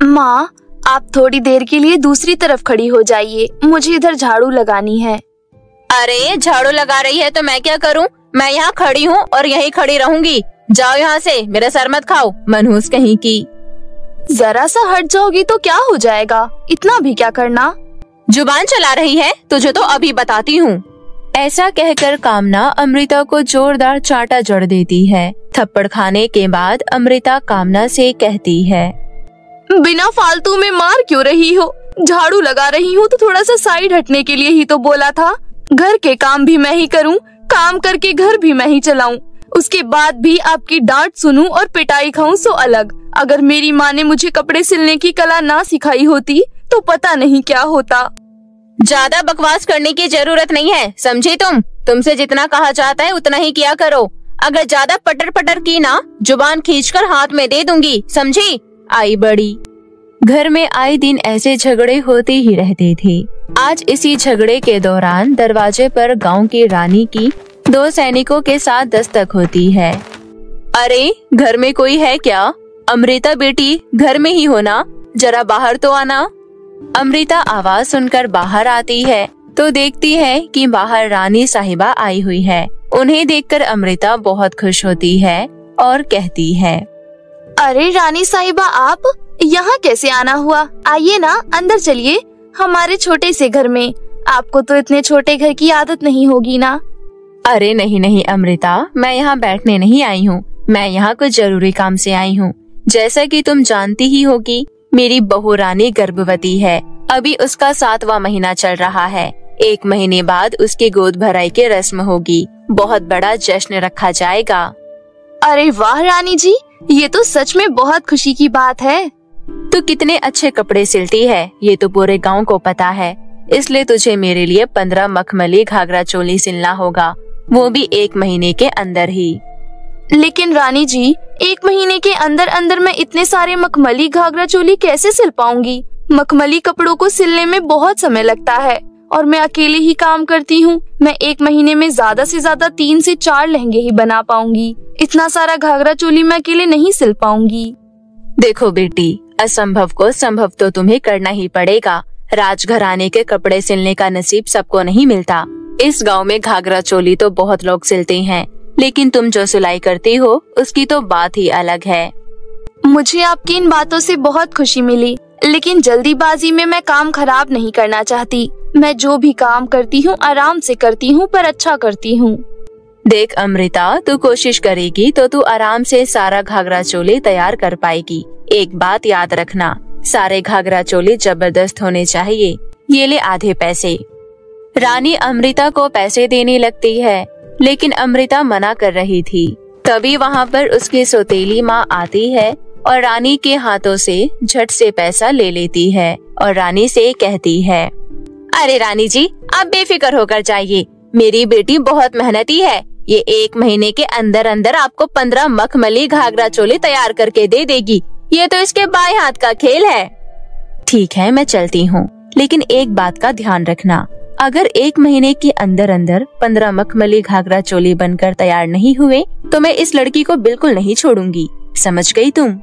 माँ, आप थोड़ी देर के लिए दूसरी तरफ खड़ी हो जाइए, मुझे इधर झाड़ू लगानी है। अरे, झाड़ू लगा रही है तो मैं क्या करूं? मैं यहाँ खड़ी हूँ और यहीं खड़ी रहूंगी। जाओ यहाँ से, मेरा सर मत खाओ, मनहूस कहीं की। जरा सा हट जाओगी तो क्या हो जाएगा, इतना भी क्या करना। जुबान चला रही है, तुझे तो अभी बताती हूँ। ऐसा कहकर कामना अमृता को जोरदार चांटा जड़ देती है। थप्पड़ खाने के बाद अमृता कामना से कहती है, बिना फालतू में मार क्यों रही हो? झाड़ू लगा रही हूँ तो थोड़ा सा साइड हटने के लिए ही तो बोला था। घर के काम भी मैं ही करूँ, काम करके घर भी मैं ही चलाऊं, उसके बाद भी आपकी डांट सुनूं और पिटाई खाऊं सो अलग। अगर मेरी माँ ने मुझे कपड़े सिलने की कला ना सिखाई होती तो पता नहीं क्या होता। ज्यादा बकवास करने की जरूरत नहीं है, समझी तुम? तुमसे जितना कहा जाता है उतना ही किया करो। अगर ज्यादा पटर पटर की ना, जुबान खींचकर हाथ में दे दूंगी, समझी? आई बड़ी। घर में आए दिन ऐसे झगड़े होते ही रहते थे। आज इसी झगड़े के दौरान दरवाजे पर गांव की रानी की 2 सैनिकों के साथ दस्तक होती है। अरे, घर में कोई है क्या? अमृता बेटी, घर में ही हो ना? जरा बाहर तो आना। अमृता आवाज सुनकर बाहर आती है तो देखती है कि बाहर रानी साहिबा आई हुई है। उन्हें देखकर अमृता बहुत खुश होती है और कहती है, अरे रानी साहिबा, आप यहाँ कैसे आना हुआ? आइए ना, अंदर चलिए, हमारे छोटे से घर में। आपको तो इतने छोटे घर की आदत नहीं होगी ना। अरे नहीं नहीं अमृता, मैं यहाँ बैठने नहीं आई हूँ, मैं यहाँ कुछ जरूरी काम से आई हूँ। जैसा कि तुम जानती ही होगी, मेरी बहू रानी गर्भवती है। अभी उसका 7वां महीना चल रहा है। 1 महीने बाद उसकी गोद भराई की रस्म होगी। बहुत बड़ा जश्न रखा जाएगा। अरे वाह रानी जी, ये तो सच में बहुत खुशी की बात है। तू कितने अच्छे कपड़े सिलती है, ये तो पूरे गांव को पता है। इसलिए तुझे मेरे लिए 15 मखमली घाघरा चोली सिलना होगा, वो भी 1 महीने के अंदर ही। लेकिन रानी जी, 1 महीने के अंदर अंदर मैं इतने सारे मखमली घाघरा चोली कैसे सिल पाऊंगी? मखमली कपड़ों को सिलने में बहुत समय लगता है और मैं अकेले ही काम करती हूँ। मैं 1 महीने में ज्यादा से ज्यादा 3 से 4 लहंगे ही बना पाऊंगी। इतना सारा घाघरा चोली मैं अकेले नहीं सिल पाऊंगी। देखो बेटी, असंभव को संभव तो तुम्हें करना ही पड़ेगा। राजघराने के कपड़े सिलने का नसीब सबको नहीं मिलता। इस गांव में घाघरा चोली तो बहुत लोग सिलते हैं, लेकिन तुम जो सिलाई करती हो उसकी तो बात ही अलग है। मुझे आपकी इन बातों से बहुत खुशी मिली, लेकिन जल्दीबाजी में मैं काम खराब नहीं करना चाहती। मैं जो भी काम करती हूँ आराम से करती हूँ, पर अच्छा करती हूँ। देख अमृता, तू कोशिश करेगी तो तू आराम से सारा घाघरा चोली तैयार कर पाएगी। एक बात याद रखना, सारे घाघरा चोली जबरदस्त होने चाहिए। ये ले आधे पैसे। रानी अमृता को पैसे देने लगती है, लेकिन अमृता मना कर रही थी। तभी वहाँ पर उसकी सौतेली माँ आती है और रानी के हाथों से झट से पैसा ले लेती है और रानी से कहती है, अरे रानी जी, आप बेफिक्र होकर जाइए। मेरी बेटी बहुत मेहनती है। ये 1 महीने के अंदर अंदर आपको 15 मखमली घाघरा चोली तैयार करके दे देगी। ये तो इसके बाएं हाथ का खेल है। ठीक है, मैं चलती हूँ, लेकिन एक बात का ध्यान रखना, अगर 1 महीने के अंदर अंदर 15 मखमली घाघरा चोली बनकर तैयार नहीं हुए तो मैं इस लड़की को बिल्कुल नहीं छोड़ूंगी। समझ गई तुम?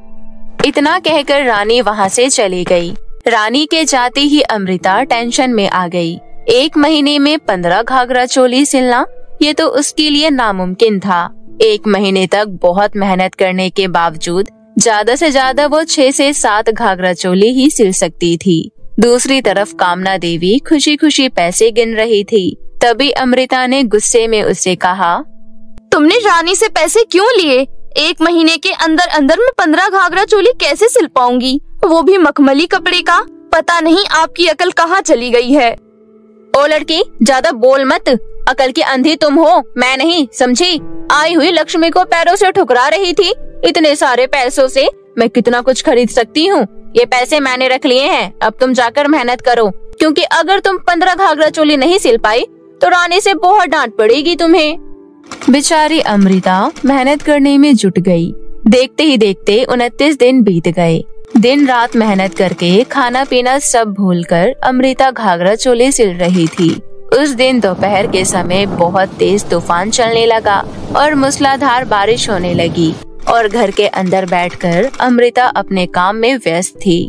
इतना कहकर रानी वहाँ से चली गई। रानी के जाते ही अमृता टेंशन में आ गई। 1 महीने में 15 घाघरा चोली सिलना, ये तो उसके लिए नामुमकिन था। 1 महीने तक बहुत मेहनत करने के बावजूद ज्यादा से ज्यादा वो 6 से 7 घाघरा चोली ही सिल सकती थी। दूसरी तरफ कामना देवी खुशी खुशी पैसे गिन रही थी। तभी अमृता ने गुस्से में उससे कहा, तुमने रानी से पैसे क्यों लिए? 1 महीने के अंदर अंदर मैं 15 घाघरा चोली कैसे सिल पाऊंगी, वो भी मखमली कपड़े का? पता नहीं आपकी अकल कहाँ चली गई है। ओ लड़की, ज्यादा बोल मत। अकल की अंधी तुम हो, मैं नहीं, समझी? आई हुई लक्ष्मी को पैरों से ठुकरा रही थी। इतने सारे पैसों से मैं कितना कुछ खरीद सकती हूँ। ये पैसे मैंने रख लिए हैं, अब तुम जाकर मेहनत करो, क्योंकि अगर तुम 15 घाघरा चोली नहीं सिल पाई तो रानी से बहुत डांट पड़ेगी तुम्हें। बेचारी अमृता मेहनत करने में जुट गई। देखते ही देखते 29 दिन बीत गए। दिन रात मेहनत करके खाना पीना सब भूलकर अमृता घाघरा चोली सिल रही थी। उस दिन दोपहर के समय बहुत तेज तूफान चलने लगा और मूसलाधार बारिश होने लगी और घर के अंदर बैठकर अमृता अपने काम में व्यस्त थी।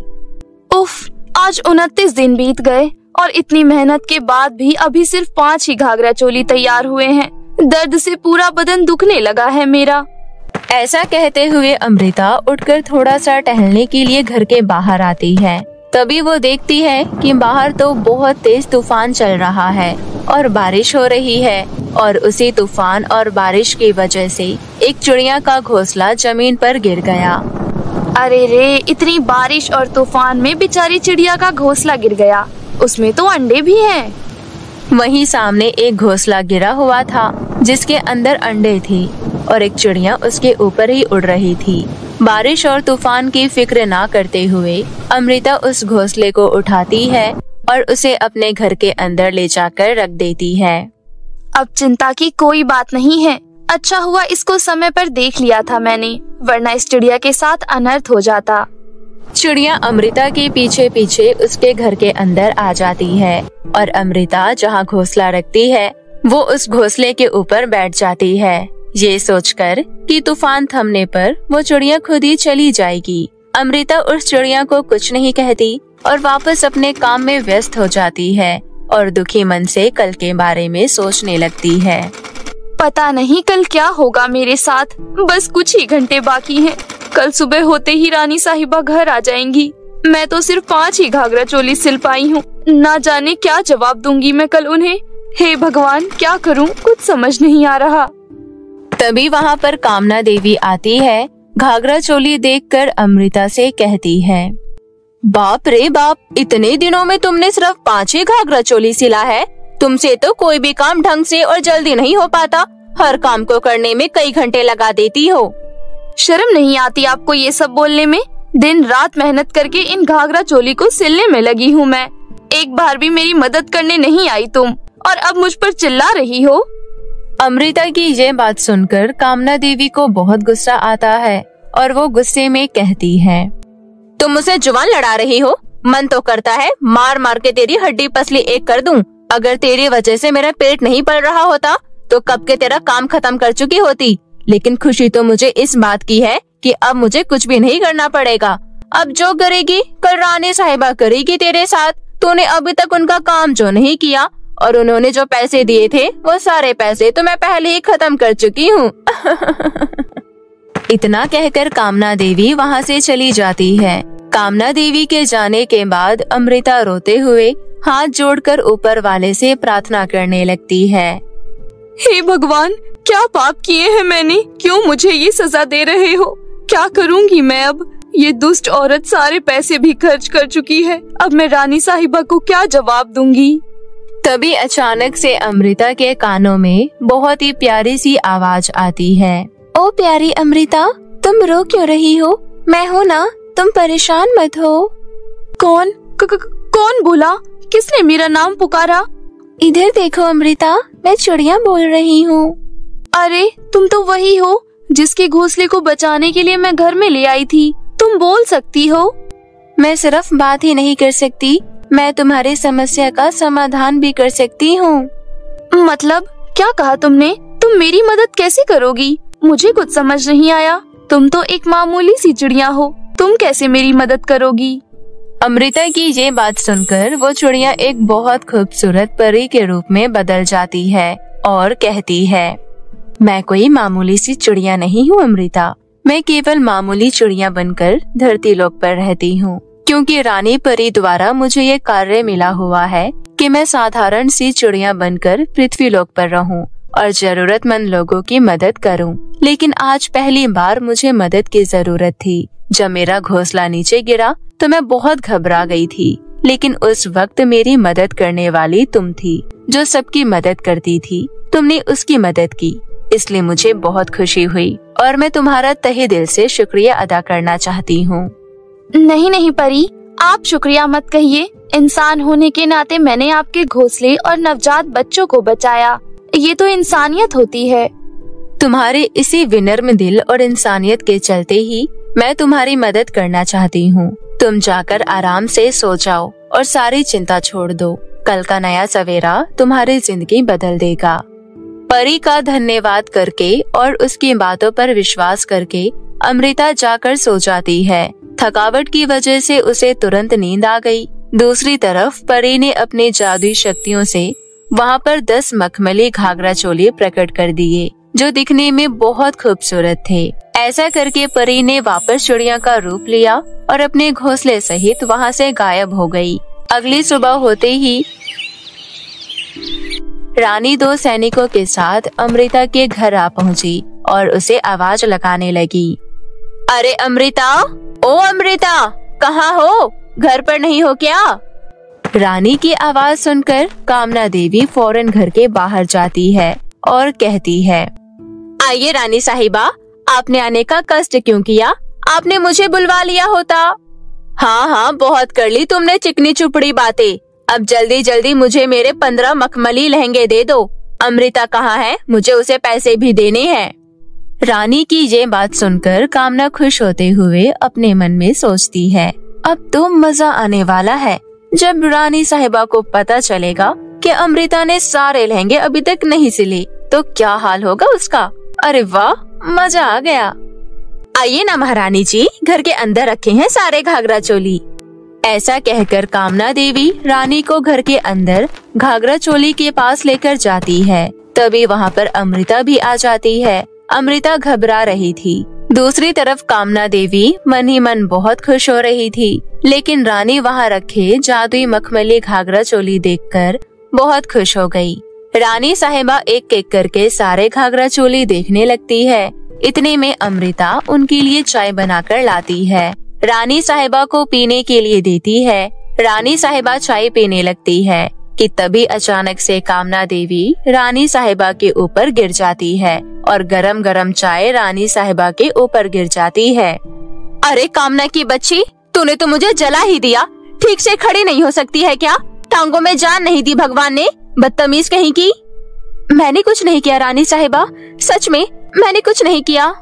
उफ, आज 29 दिन बीत गए और इतनी मेहनत के बाद भी अभी सिर्फ 5 ही घाघरा चोली तैयार हुए हैं। दर्द से पूरा बदन दुखने लगा है मेरा। ऐसा कहते हुए अमृता उठकर थोड़ा सा टहलने के लिए घर के बाहर आती है। तभी वो देखती है कि बाहर तो बहुत तेज तूफान चल रहा है और बारिश हो रही है और उसी तूफान और बारिश की वजह से एक चिड़िया का घोंसला जमीन पर गिर गया। अरे रे, इतनी बारिश और तूफान में बेचारी चिड़िया का घोंसला गिर गया। उसमें तो अंडे भी हैं। वहीं सामने एक घोंसला गिरा हुआ था जिसके अंदर अंडे थे और एक चिड़िया उसके ऊपर ही उड़ रही थी। बारिश और तूफान की फिक्र ना करते हुए अमृता उस घोंसले को उठाती है और उसे अपने घर के अंदर ले जाकर रख देती है। अब चिंता की कोई बात नहीं है। अच्छा हुआ इसको समय पर देख लिया था मैंने, वरना इस चिड़िया के साथ अनर्थ हो जाता। चिड़िया अमृता के पीछे पीछे उसके घर के अंदर आ जाती है और अमृता जहाँ घोंसला रखती है वो उस घोंसले के ऊपर बैठ जाती है, ये सोचकर कि तूफान थमने पर वो चिड़िया खुद ही चली जाएगी। अमृता उस चिड़िया को कुछ नहीं कहती और वापस अपने काम में व्यस्त हो जाती है और दुखी मन से कल के बारे में सोचने लगती है। पता नहीं कल क्या होगा मेरे साथ। बस कुछ ही घंटे बाकी हैं। कल सुबह होते ही रानी साहिबा घर आ जाएंगी। मैं तो सिर्फ 5 ही घाघरा चोली सिल पाई हूँ। ना जाने क्या जवाब दूंगी मैं कल उन्हें। हे भगवान, क्या करूँ, कुछ समझ नहीं आ रहा। तभी वहाँ पर कामना देवी आती है। घाघरा चोली देखकर अमृता से कहती है, बाप रे बाप, इतने दिनों में तुमने सिर्फ 5 ही घाघरा चोली सिला है। तुमसे तो कोई भी काम ढंग से और जल्दी नहीं हो पाता। हर काम को करने में कई घंटे लगा देती हो। शर्म नहीं आती आपको ये सब बोलने में? दिन रात मेहनत करके इन घाघरा चोली को सिलने में लगी हूँ मैं। एक बार भी मेरी मदद करने नहीं आई तुम, और अब मुझ पर चिल्ला रही हो। अमृता की ये बात सुनकर कामना देवी को बहुत गुस्सा आता है और वो गुस्से में कहती है, तुम मुझसे जुबान लड़ा रही हो? मन तो करता है मार मार के तेरी हड्डी पसली एक कर दूं। अगर तेरी वजह से मेरा पेट नहीं पल रहा होता तो कब के तेरा काम खत्म कर चुकी होती। लेकिन खुशी तो मुझे इस बात की है कि अब मुझे कुछ भी नहीं करना पड़ेगा। अब जो करेगी कल रानी साहिबा करेगी तेरे साथ। तूने अभी तक उनका काम जो नहीं किया और उन्होंने जो पैसे दिए थे वो सारे पैसे तो मैं पहले ही खत्म कर चुकी हूँ। इतना कहकर कामना देवी वहाँ से चली जाती है। कामना देवी के जाने के बाद अमृता रोते हुए हाथ जोड़कर ऊपर वाले से प्रार्थना करने लगती है। हे भगवान, क्या पाप किए हैं मैंने? क्यों मुझे ये सजा दे रहे हो? क्या करूंगी मैं अब? ये दुष्ट औरत सारे पैसे भी खर्च कर चुकी है। अब मैं रानी साहिबा को क्या जवाब दूंगी? तभी अचानक से अमृता के कानों में बहुत ही प्यारी सी आवाज आती है। ओ प्यारी अमृता, तुम रो क्यों रही हो? मैं हूँ ना, तुम परेशान मत हो। कौन बोला? किसने मेरा नाम पुकारा? इधर देखो अमृता, मैं चिड़िया बोल रही हूँ। अरे तुम तो वही हो जिसके घोंसले को बचाने के लिए मैं घर में ले आई थी। तुम बोल सकती हो? मैं सिर्फ बात ही नहीं कर सकती, मैं तुम्हारी समस्या का समाधान भी कर सकती हूँ। मतलब क्या कहा तुमने? तुम मेरी मदद कैसे करोगी? मुझे कुछ समझ नहीं आया। तुम तो एक मामूली सी चिड़िया हो, तुम कैसे मेरी मदद करोगी? अमृता की ये बात सुनकर वो चिड़िया एक बहुत खूबसूरत परी के रूप में बदल जाती है और कहती है, मैं कोई मामूली सी चिड़िया नहीं हूँ अमृता, मैं केवल मामूली चिड़िया बनकर धरती लोक पर रहती हूँ, क्योंकि रानी परी द्वारा मुझे ये कार्य मिला हुआ है कि मैं साधारण सी चिड़िया बनकर पृथ्वी लोक पर रहूं और जरूरतमंद लोगों की मदद करूं। लेकिन आज पहली बार मुझे मदद की जरूरत थी। जब मेरा घोंसला नीचे गिरा तो मैं बहुत घबरा गई थी, लेकिन उस वक्त मेरी मदद करने वाली तुम थी, जो सबकी मदद करती थी। तुमने उसकी मदद की, इसलिए मुझे बहुत खुशी हुई और मैं तुम्हारा तहे दिल से शुक्रिया अदा करना चाहती हूँ। नहीं परी, आप शुक्रिया मत कहिए। इंसान होने के नाते मैंने आपके घोंसले और नवजात बच्चों को बचाया। ये तो इंसानियत होती है। तुम्हारे इसी विनम्र दिल और इंसानियत के चलते ही मैं तुम्हारी मदद करना चाहती हूँ। तुम जाकर आराम से सो जाओ और सारी चिंता छोड़ दो। कल का नया सवेरा तुम्हारी जिंदगी बदल देगा। परी का धन्यवाद करके और उसकी बातों पर विश्वास करके अमृता जाकर सो जाती है। थकावट की वजह से उसे तुरंत नींद आ गई। दूसरी तरफ परी ने अपनी जादुई शक्तियों से वहाँ पर 10 मखमली घाघरा चोली प्रकट कर दिए, जो दिखने में बहुत खूबसूरत थे। ऐसा करके परी ने वापस चिड़िया का रूप लिया और अपने घोंसले सहित वहाँ से गायब हो गई। अगली सुबह होते ही रानी 2 सैनिकों के साथ अमृता के घर आ पहुँची और उसे आवाज लगाने लगी। अरे अमृता, ओ अमृता, कहाँ हो? घर पर नहीं हो क्या? रानी की आवाज सुनकर कामना देवी फौरन घर के बाहर जाती है और कहती है, आइए रानी साहिबा, आपने आने का कष्ट क्यों किया? आपने मुझे बुलवा लिया होता। हाँ, बहुत कर ली तुमने चिकनी चुपड़ी बातें। अब जल्दी जल्दी मुझे मेरे 15 मखमली लहंगे दे दो। अमृता कहाँ है? मुझे उसे पैसे भी देने हैं। रानी की ये बात सुनकर कामना खुश होते हुए अपने मन में सोचती है, अब तो मजा आने वाला है। जब रानी साहिबा को पता चलेगा कि अमृता ने सारे लहंगे अभी तक नहीं सिले तो क्या हाल होगा उसका। अरे वाह, मजा आ गया। आइए ना महारानी जी, घर के अंदर रखे हैं सारे घाघरा चोली। ऐसा कहकर कामना देवी रानी को घर के अंदर घाघरा चोली के पास लेकर जाती है। तभी वहाँ पर अमृता भी आ जाती है। अमृता घबरा रही थी। दूसरी तरफ कामना देवी मन ही मन बहुत खुश हो रही थी, लेकिन रानी वहाँ रखे जादुई मखमली घाघरा चोली देखकर बहुत खुश हो गई। रानी साहिबा एक एक करके सारे घाघरा चोली देखने लगती है। इतने में अमृता उनके लिए चाय बनाकर लाती है, रानी साहिबा को पीने के लिए देती है। रानी साहिबा चाय पीने लगती है कि तभी अचानक से कामना देवी रानी साहिबा के ऊपर गिर जाती है और गरम गरम चाय रानी साहिबा के ऊपर गिर जाती है। अरे कामना की बच्ची, तूने तो मुझे जला ही दिया। ठीक से खड़ी नहीं हो सकती है क्या? टांगों में जान नहीं दी भगवान ने, बदतमीज कहीं की। मैंने कुछ नहीं किया रानी साहिबा, सच में मैंने कुछ नहीं किया।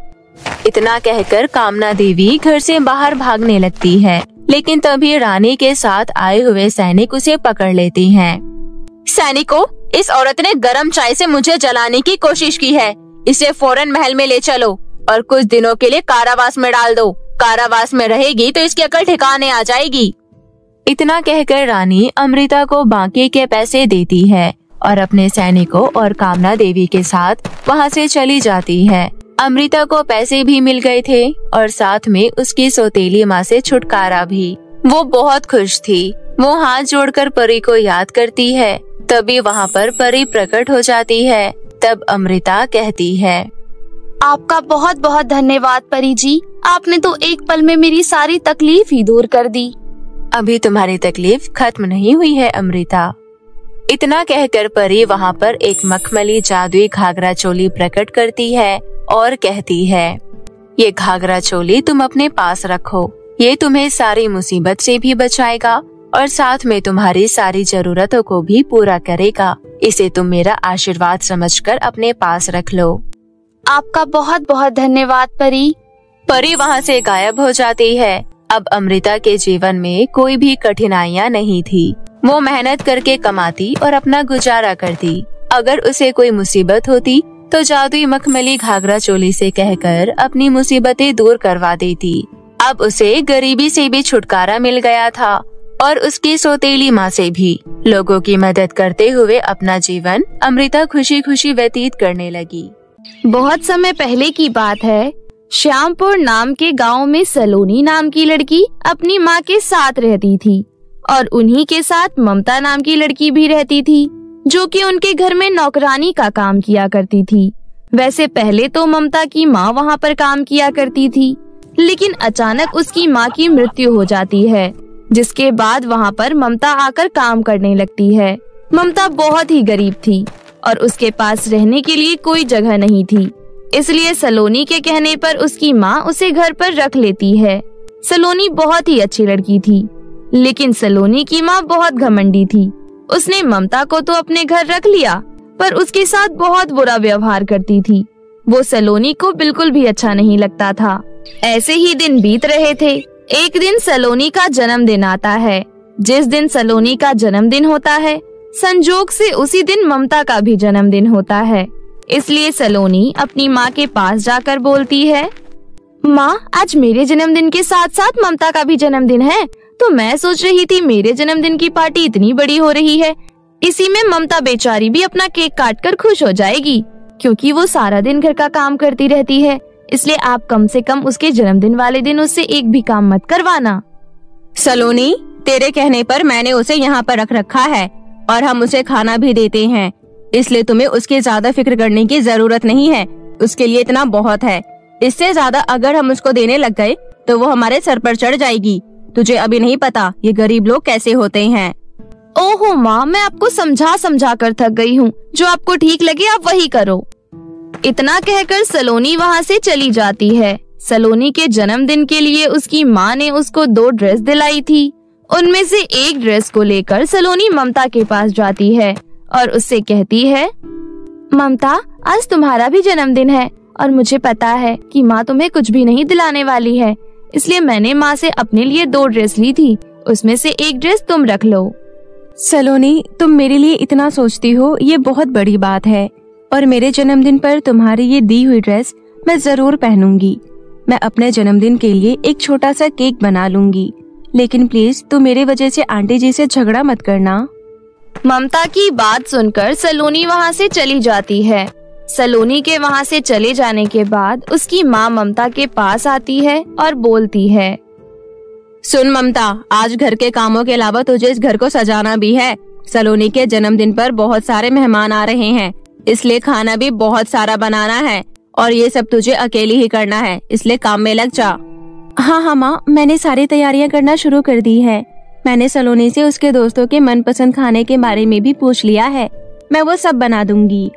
इतना कहकर कामना देवी घर से बाहर भागने लगती है, लेकिन तभी रानी के साथ आए हुए सैनिक उसे पकड़ लेते हैं। सैनिकों, इस औरत ने गरम चाय से मुझे जलाने की कोशिश की है। इसे फौरन महल में ले चलो और कुछ दिनों के लिए कारावास में डाल दो। कारावास में रहेगी तो इसकी अकल ठिकाने आ जाएगी। इतना कहकर रानी अमृता को बाकी के पैसे देती है और अपने सैनिकों और कामना देवी के साथ वहाँ से चली जाती है। अमृता को पैसे भी मिल गए थे और साथ में उसकी सौतेली माँ से छुटकारा भी। वो बहुत खुश थी। वो हाथ जोड़कर परी को याद करती है। तभी वहाँ पर परी प्रकट हो जाती है। तब अमृता कहती है, आपका बहुत बहुत धन्यवाद परी जी, आपने तो एक पल में मेरी सारी तकलीफ ही दूर कर दी। अभी तुम्हारी तकलीफ खत्म नहीं हुई है अमृता। इतना कहकर परी वहाँ पर एक मखमली जादुई घाघरा चोली प्रकट करती है और कहती है, ये घाघरा चोली तुम अपने पास रखो। ये तुम्हें सारी मुसीबत से भी बचाएगा और साथ में तुम्हारी सारी जरूरतों को भी पूरा करेगा। इसे तुम मेरा आशीर्वाद समझकर अपने पास रख लो। आपका बहुत बहुत धन्यवाद परी। परी वहाँ से गायब हो जाती है। अब अमृता के जीवन में कोई भी कठिनाइयाँ नहीं थी। वो मेहनत करके कमाती और अपना गुजारा करती। अगर उसे कोई मुसीबत होती तो जादुई मखमली घाघरा चोली से कहकर अपनी मुसीबतें दूर करवा देती। अब उसे गरीबी से भी छुटकारा मिल गया था और उसकी सौतेली माँ से भी। लोगों की मदद करते हुए अपना जीवन अमृता खुशी खुशी व्यतीत करने लगी। बहुत समय पहले की बात है। श्यामपुर नाम के गांव में सलोनी नाम की लड़की अपनी माँ के साथ रहती थी और उन्हीं के साथ ममता नाम की लड़की भी रहती थी, जो कि उनके घर में नौकरानी का काम किया करती थी। वैसे पहले तो ममता की माँ वहाँ पर काम किया करती थी, लेकिन अचानक उसकी माँ की मृत्यु हो जाती है, जिसके बाद वहाँ पर ममता आकर काम करने लगती है। ममता बहुत ही गरीब थी और उसके पास रहने के लिए कोई जगह नहीं थी, इसलिए सलोनी के कहने पर उसकी माँ उसे घर पर रख लेती है। सलोनी बहुत ही अच्छी लड़की थी, लेकिन सलोनी की माँ बहुत घमंडी थी। उसने ममता को तो अपने घर रख लिया, पर उसके साथ बहुत बुरा व्यवहार करती थी। वो सलोनी को बिल्कुल भी अच्छा नहीं लगता था। ऐसे ही दिन बीत रहे थे। एक दिन सलोनी का जन्मदिन आता है। जिस दिन सलोनी का जन्मदिन होता है, संजोग से उसी दिन ममता का भी जन्मदिन होता है। इसलिए सलोनी अपनी माँ के पास जाकर बोलती है, माँ, आज मेरे जन्मदिन के साथ साथ ममता का भी जन्मदिन है, तो मैं सोच रही थी मेरे जन्मदिन की पार्टी इतनी बड़ी हो रही है, इसी में ममता बेचारी भी अपना केक काटकर खुश हो जाएगी, क्योंकि वो सारा दिन घर का काम करती रहती है। इसलिए आप कम से कम उसके जन्मदिन वाले दिन उससे एक भी काम मत करवाना। सलोनी, तेरे कहने पर मैंने उसे यहाँ पर रख रखा है और हम उसे खाना भी देते हैं, इसलिए तुम्हें उसकी ज्यादा फिक्र करने की जरूरत नहीं है। उसके लिए इतना बहुत है। इससे ज्यादा अगर हम उसको देने लग गए तो वो हमारे सर पर चढ़ जाएगी। तुझे अभी नहीं पता ये गरीब लोग कैसे होते हैं। ओहो माँ, मैं आपको समझा कर थक गई हूँ। जो आपको ठीक लगे आप वही करो। इतना कहकर सलोनी वहाँ से चली जाती है। सलोनी के जन्मदिन के लिए उसकी माँ ने उसको 2 ड्रेस दिलाई थी। उनमें से एक ड्रेस को लेकर सलोनी ममता के पास जाती है और उससे कहती है, ममता, आज तुम्हारा भी जन्मदिन है और मुझे पता है कि माँ तुम्हें कुछ भी नहीं दिलाने वाली है, इसलिए मैंने माँ से अपने लिए 2 ड्रेस ली थी। उसमें से एक ड्रेस तुम रख लो। सलोनी, तुम मेरे लिए इतना सोचती हो, ये बहुत बड़ी बात है और मेरे जन्मदिन पर तुम्हारी ये दी हुई ड्रेस मैं जरूर पहनूंगी। मैं अपने जन्मदिन के लिए एक छोटा सा केक बना लूंगी, लेकिन प्लीज तू मेरे वजह से आंटी जी से झगड़ा मत करना। ममता की बात सुनकर सलोनी वहाँ से चली जाती है। सलोनी के वहाँ से चले जाने के बाद उसकी माँ ममता के पास आती है और बोलती है, सुन ममता, आज घर के कामों के अलावा तुझे इस घर को सजाना भी है। सलोनी के जन्मदिन पर बहुत सारे मेहमान आ रहे हैं, इसलिए खाना भी बहुत सारा बनाना है और ये सब तुझे अकेली ही करना है, इसलिए काम में लग जा। हाँ माँ, मैंने सारी तैयारियां करना शुरू कर दी है। मैंने सलोनी से उसके दोस्तों के मनपसंद खाने के बारे में भी पूछ लिया है। मैं वो सब बना दूंगी।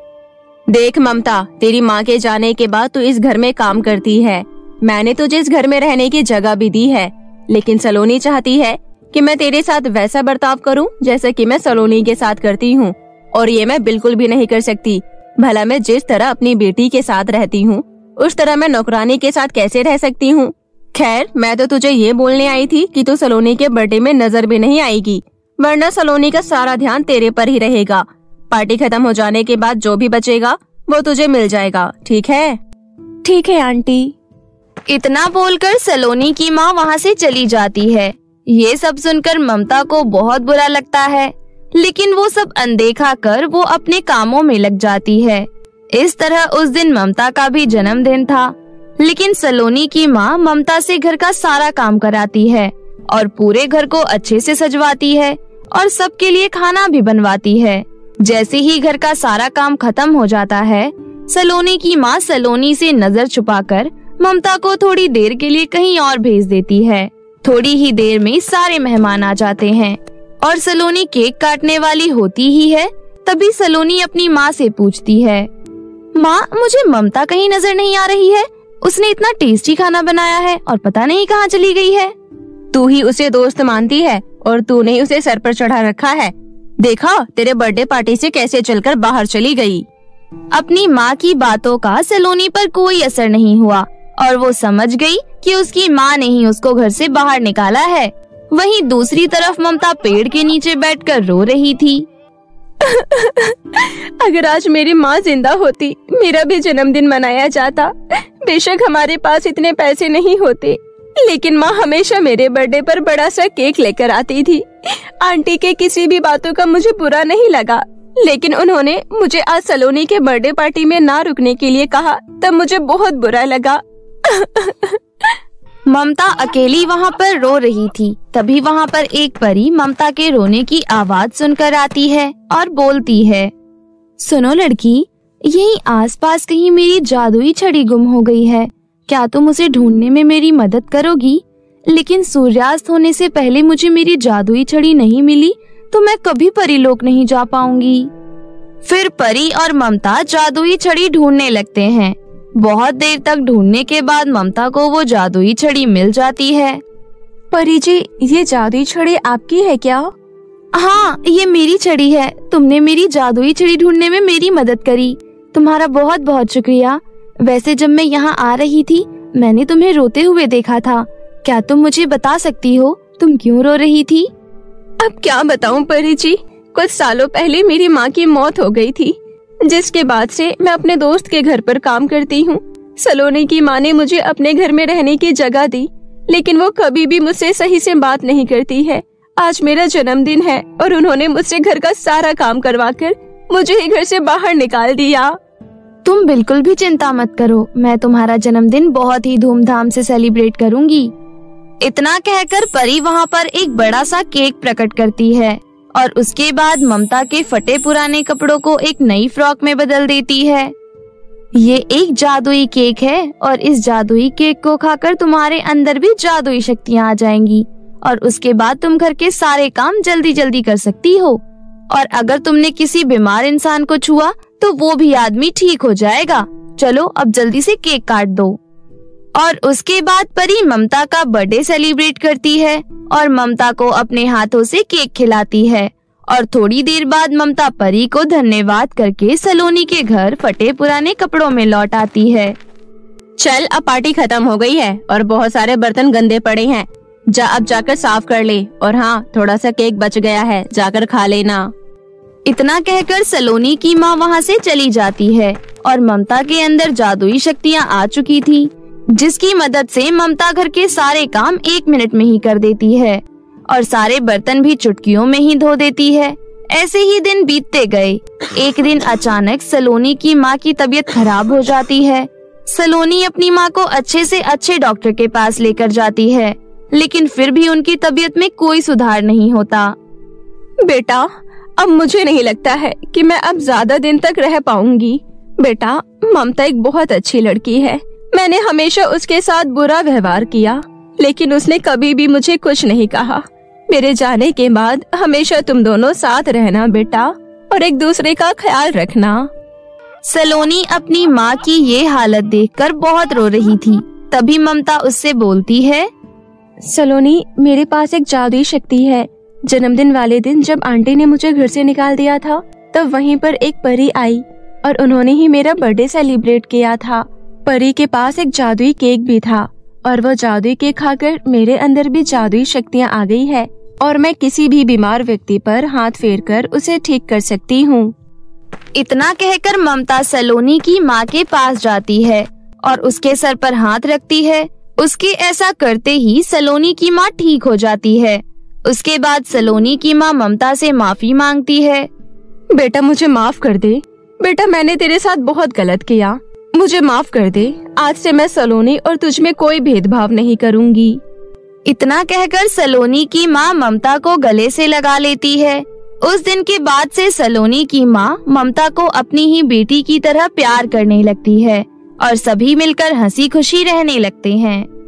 देख ममता, तेरी माँ के जाने के बाद तू इस घर में काम करती है। मैंने तुझे इस घर में रहने की जगह भी दी है, लेकिन सलोनी चाहती है कि मैं तेरे साथ वैसा बर्ताव करूं जैसे कि मैं सलोनी के साथ करती हूं, और ये मैं बिल्कुल भी नहीं कर सकती। भला मैं जिस तरह अपनी बेटी के साथ रहती हूं, उस तरह मैं नौकरानी के साथ कैसे रह सकती हूं? खैर, मैं तो तुझे ये बोलने आई थी कि तू सलोनी के बर्थडे में नजर भी नहीं आएगी, वरना सलोनी का सारा ध्यान तेरे पर ही रहेगा। पार्टी खत्म हो जाने के बाद जो भी बचेगा वो तुझे मिल जाएगा, ठीक है? ठीक है आंटी। इतना बोलकर सलोनी की माँ वहाँ से चली जाती है। ये सब सुनकर ममता को बहुत बुरा लगता है, लेकिन वो सब अनदेखा कर वो अपने कामों में लग जाती है। इस तरह उस दिन ममता का भी जन्मदिन था, लेकिन सलोनी की माँ ममता से घर का सारा काम कराती है और पूरे घर को अच्छे से सजवाती है और सबके लिए खाना भी बनवाती है। जैसे ही घर का सारा काम खत्म हो जाता है, सलोनी की माँ सलोनी से नजर छुपाकर ममता को थोड़ी देर के लिए कहीं और भेज देती है। थोड़ी ही देर में सारे मेहमान आ जाते हैं और सलोनी केक काटने वाली होती ही है। तभी सलोनी अपनी माँ से पूछती है, माँ मुझे ममता कहीं नजर नहीं आ रही है। उसने इतना टेस्टी खाना बनाया है और पता नहीं कहाँ चली गई है। तू ही उसे दोस्त मानती है और तूने ही उसे सर पर चढ़ा रखा है। देखा तेरे बर्थडे पार्टी से कैसे चलकर बाहर चली गई। अपनी माँ की बातों का सलोनी पर कोई असर नहीं हुआ और वो समझ गई कि उसकी माँ ने ही उसको घर से बाहर निकाला है। वहीं दूसरी तरफ ममता पेड़ के नीचे बैठकर रो रही थी। अगर आज मेरी माँ जिंदा होती, मेरा भी जन्मदिन मनाया जाता। बेशक हमारे पास इतने पैसे नहीं होते, लेकिन माँ हमेशा मेरे बर्थडे पर बड़ा सा केक लेकर आती थी। आंटी के किसी भी बातों का मुझे बुरा नहीं लगा, लेकिन उन्होंने मुझे आज सलोनी के बर्थडे पार्टी में ना रुकने के लिए कहा, तब मुझे बहुत बुरा लगा। ममता अकेली वहाँ पर रो रही थी। तभी वहाँ पर एक परी ममता के रोने की आवाज सुनकर आती है और बोलती है, सुनो लड़की, यहीं आसपास कहीं मेरी जादुई छड़ी गुम हो गई है। क्या तुम उसे ढूंढने में मेरी मदद करोगी? लेकिन सूर्यास्त होने से पहले मुझे मेरी जादुई छड़ी नहीं मिली तो मैं कभी परीलोक नहीं जा पाऊंगी। फिर परी और ममता जादुई छड़ी ढूंढने लगते हैं। बहुत देर तक ढूंढने के बाद ममता को वो जादुई छड़ी मिल जाती है। परी जी, ये जादुई छड़ी आपकी है क्या? हाँ, ये मेरी छड़ी है। तुमने मेरी जादुई छड़ी ढूंढने में मेरी मदद करी। तुम्हारा बहुत बहुत शुक्रिया। वैसे जब मैं यहाँ आ रही थी, मैंने तुम्हें रोते हुए देखा था। क्या तुम मुझे बता सकती हो तुम क्यों रो रही थी? अब क्या बताऊं परी जी, कुछ सालों पहले मेरी माँ की मौत हो गई थी, जिसके बाद से मैं अपने दोस्त के घर पर काम करती हूँ। सलोनी की माँ ने मुझे अपने घर में रहने की जगह दी, लेकिन वो कभी भी मुझसे सही से बात नहीं करती है। आज मेरा जन्मदिन है और उन्होंने मुझसे घर का सारा काम करवाकर मुझे ही घर से बाहर निकाल दिया। तुम बिल्कुल भी चिंता मत करो, मैं तुम्हारा जन्मदिन बहुत ही धूमधाम से सेलिब्रेट करूंगी। इतना कहकर परी वहाँ पर एक बड़ा सा केक प्रकट करती है और उसके बाद ममता के फटे पुराने कपड़ों को एक नई फ्रॉक में बदल देती है। ये एक जादुई केक है और इस जादुई केक को खाकर तुम्हारे अंदर भी जादुई शक्तियाँ आ जाएंगी और उसके बाद तुम घर के सारे काम जल्दी जल्दी कर सकती हो। और अगर तुमने किसी बीमार इंसान को छुआ तो वो भी आदमी ठीक हो जाएगा। चलो अब जल्दी से केक काट दो। और उसके बाद परी ममता का बर्थडे सेलिब्रेट करती है और ममता को अपने हाथों से केक खिलाती है। और थोड़ी देर बाद ममता परी को धन्यवाद करके सलोनी के घर फटे पुराने कपड़ों में लौट आती है। चल, अब पार्टी खत्म हो गई है और बहुत सारे बर्तन गंदे पड़े हैं। जा अब जाकर साफ कर ले। और हाँ, थोड़ा सा केक बच गया है, जाकर खा लेना। इतना कहकर सलोनी की माँ वहाँ से चली जाती है और ममता के अंदर जादुई शक्तियाँ आ चुकी थी, जिसकी मदद से ममता घर के सारे काम 1 मिनट में ही कर देती है और सारे बर्तन भी चुटकियों में ही धो देती है। ऐसे ही दिन बीतते गए। एक दिन अचानक सलोनी की माँ की तबीयत खराब हो जाती है। सलोनी अपनी माँ को अच्छे से अच्छे डॉक्टर के पास लेकर जाती है, लेकिन फिर भी उनकी तबीयत में कोई सुधार नहीं होता। बेटा, अब मुझे नहीं लगता है कि मैं अब ज्यादा दिन तक रह पाऊंगी। बेटा, ममता एक बहुत अच्छी लड़की है। मैंने हमेशा उसके साथ बुरा व्यवहार किया, लेकिन उसने कभी भी मुझे कुछ नहीं कहा। मेरे जाने के बाद हमेशा तुम दोनों साथ रहना बेटा, और एक दूसरे का ख्याल रखना। सलोनी अपनी माँ की ये हालत देखकर बहुत रो रही थी। तभी ममता उससे बोलती है, सलोनी, मेरे पास एक जादुई शक्ति है। जन्मदिन वाले दिन जब आंटी ने मुझे घर से निकाल दिया था, तब वहीं पर एक परी आई और उन्होंने ही मेरा बर्थडे सेलिब्रेट किया था। परी के पास एक जादुई केक भी था और वो जादुई केक खाकर मेरे अंदर भी जादुई शक्तियाँ आ गई है और मैं किसी भी बीमार व्यक्ति पर हाथ फेरकर उसे ठीक कर सकती हूँ। इतना कहकर ममता सलोनी की माँ के पास जाती है और उसके सर पर हाथ रखती है। उसके ऐसा करते ही सलोनी की माँ ठीक हो जाती है। उसके बाद सलोनी की माँ ममता से माफी मांगती है। बेटा मुझे माफ कर दे। बेटा मैंने तेरे साथ बहुत गलत किया, मुझे माफ कर दे। आज से मैं सलोनी और तुझ में कोई भेदभाव नहीं करूंगी। इतना कहकर सलोनी की माँ ममता को गले से लगा लेती है। उस दिन के बाद से सलोनी की माँ ममता को अपनी ही बेटी की तरह प्यार करने लगती है और सभी मिलकर हंसी खुशी रहने लगते हैं।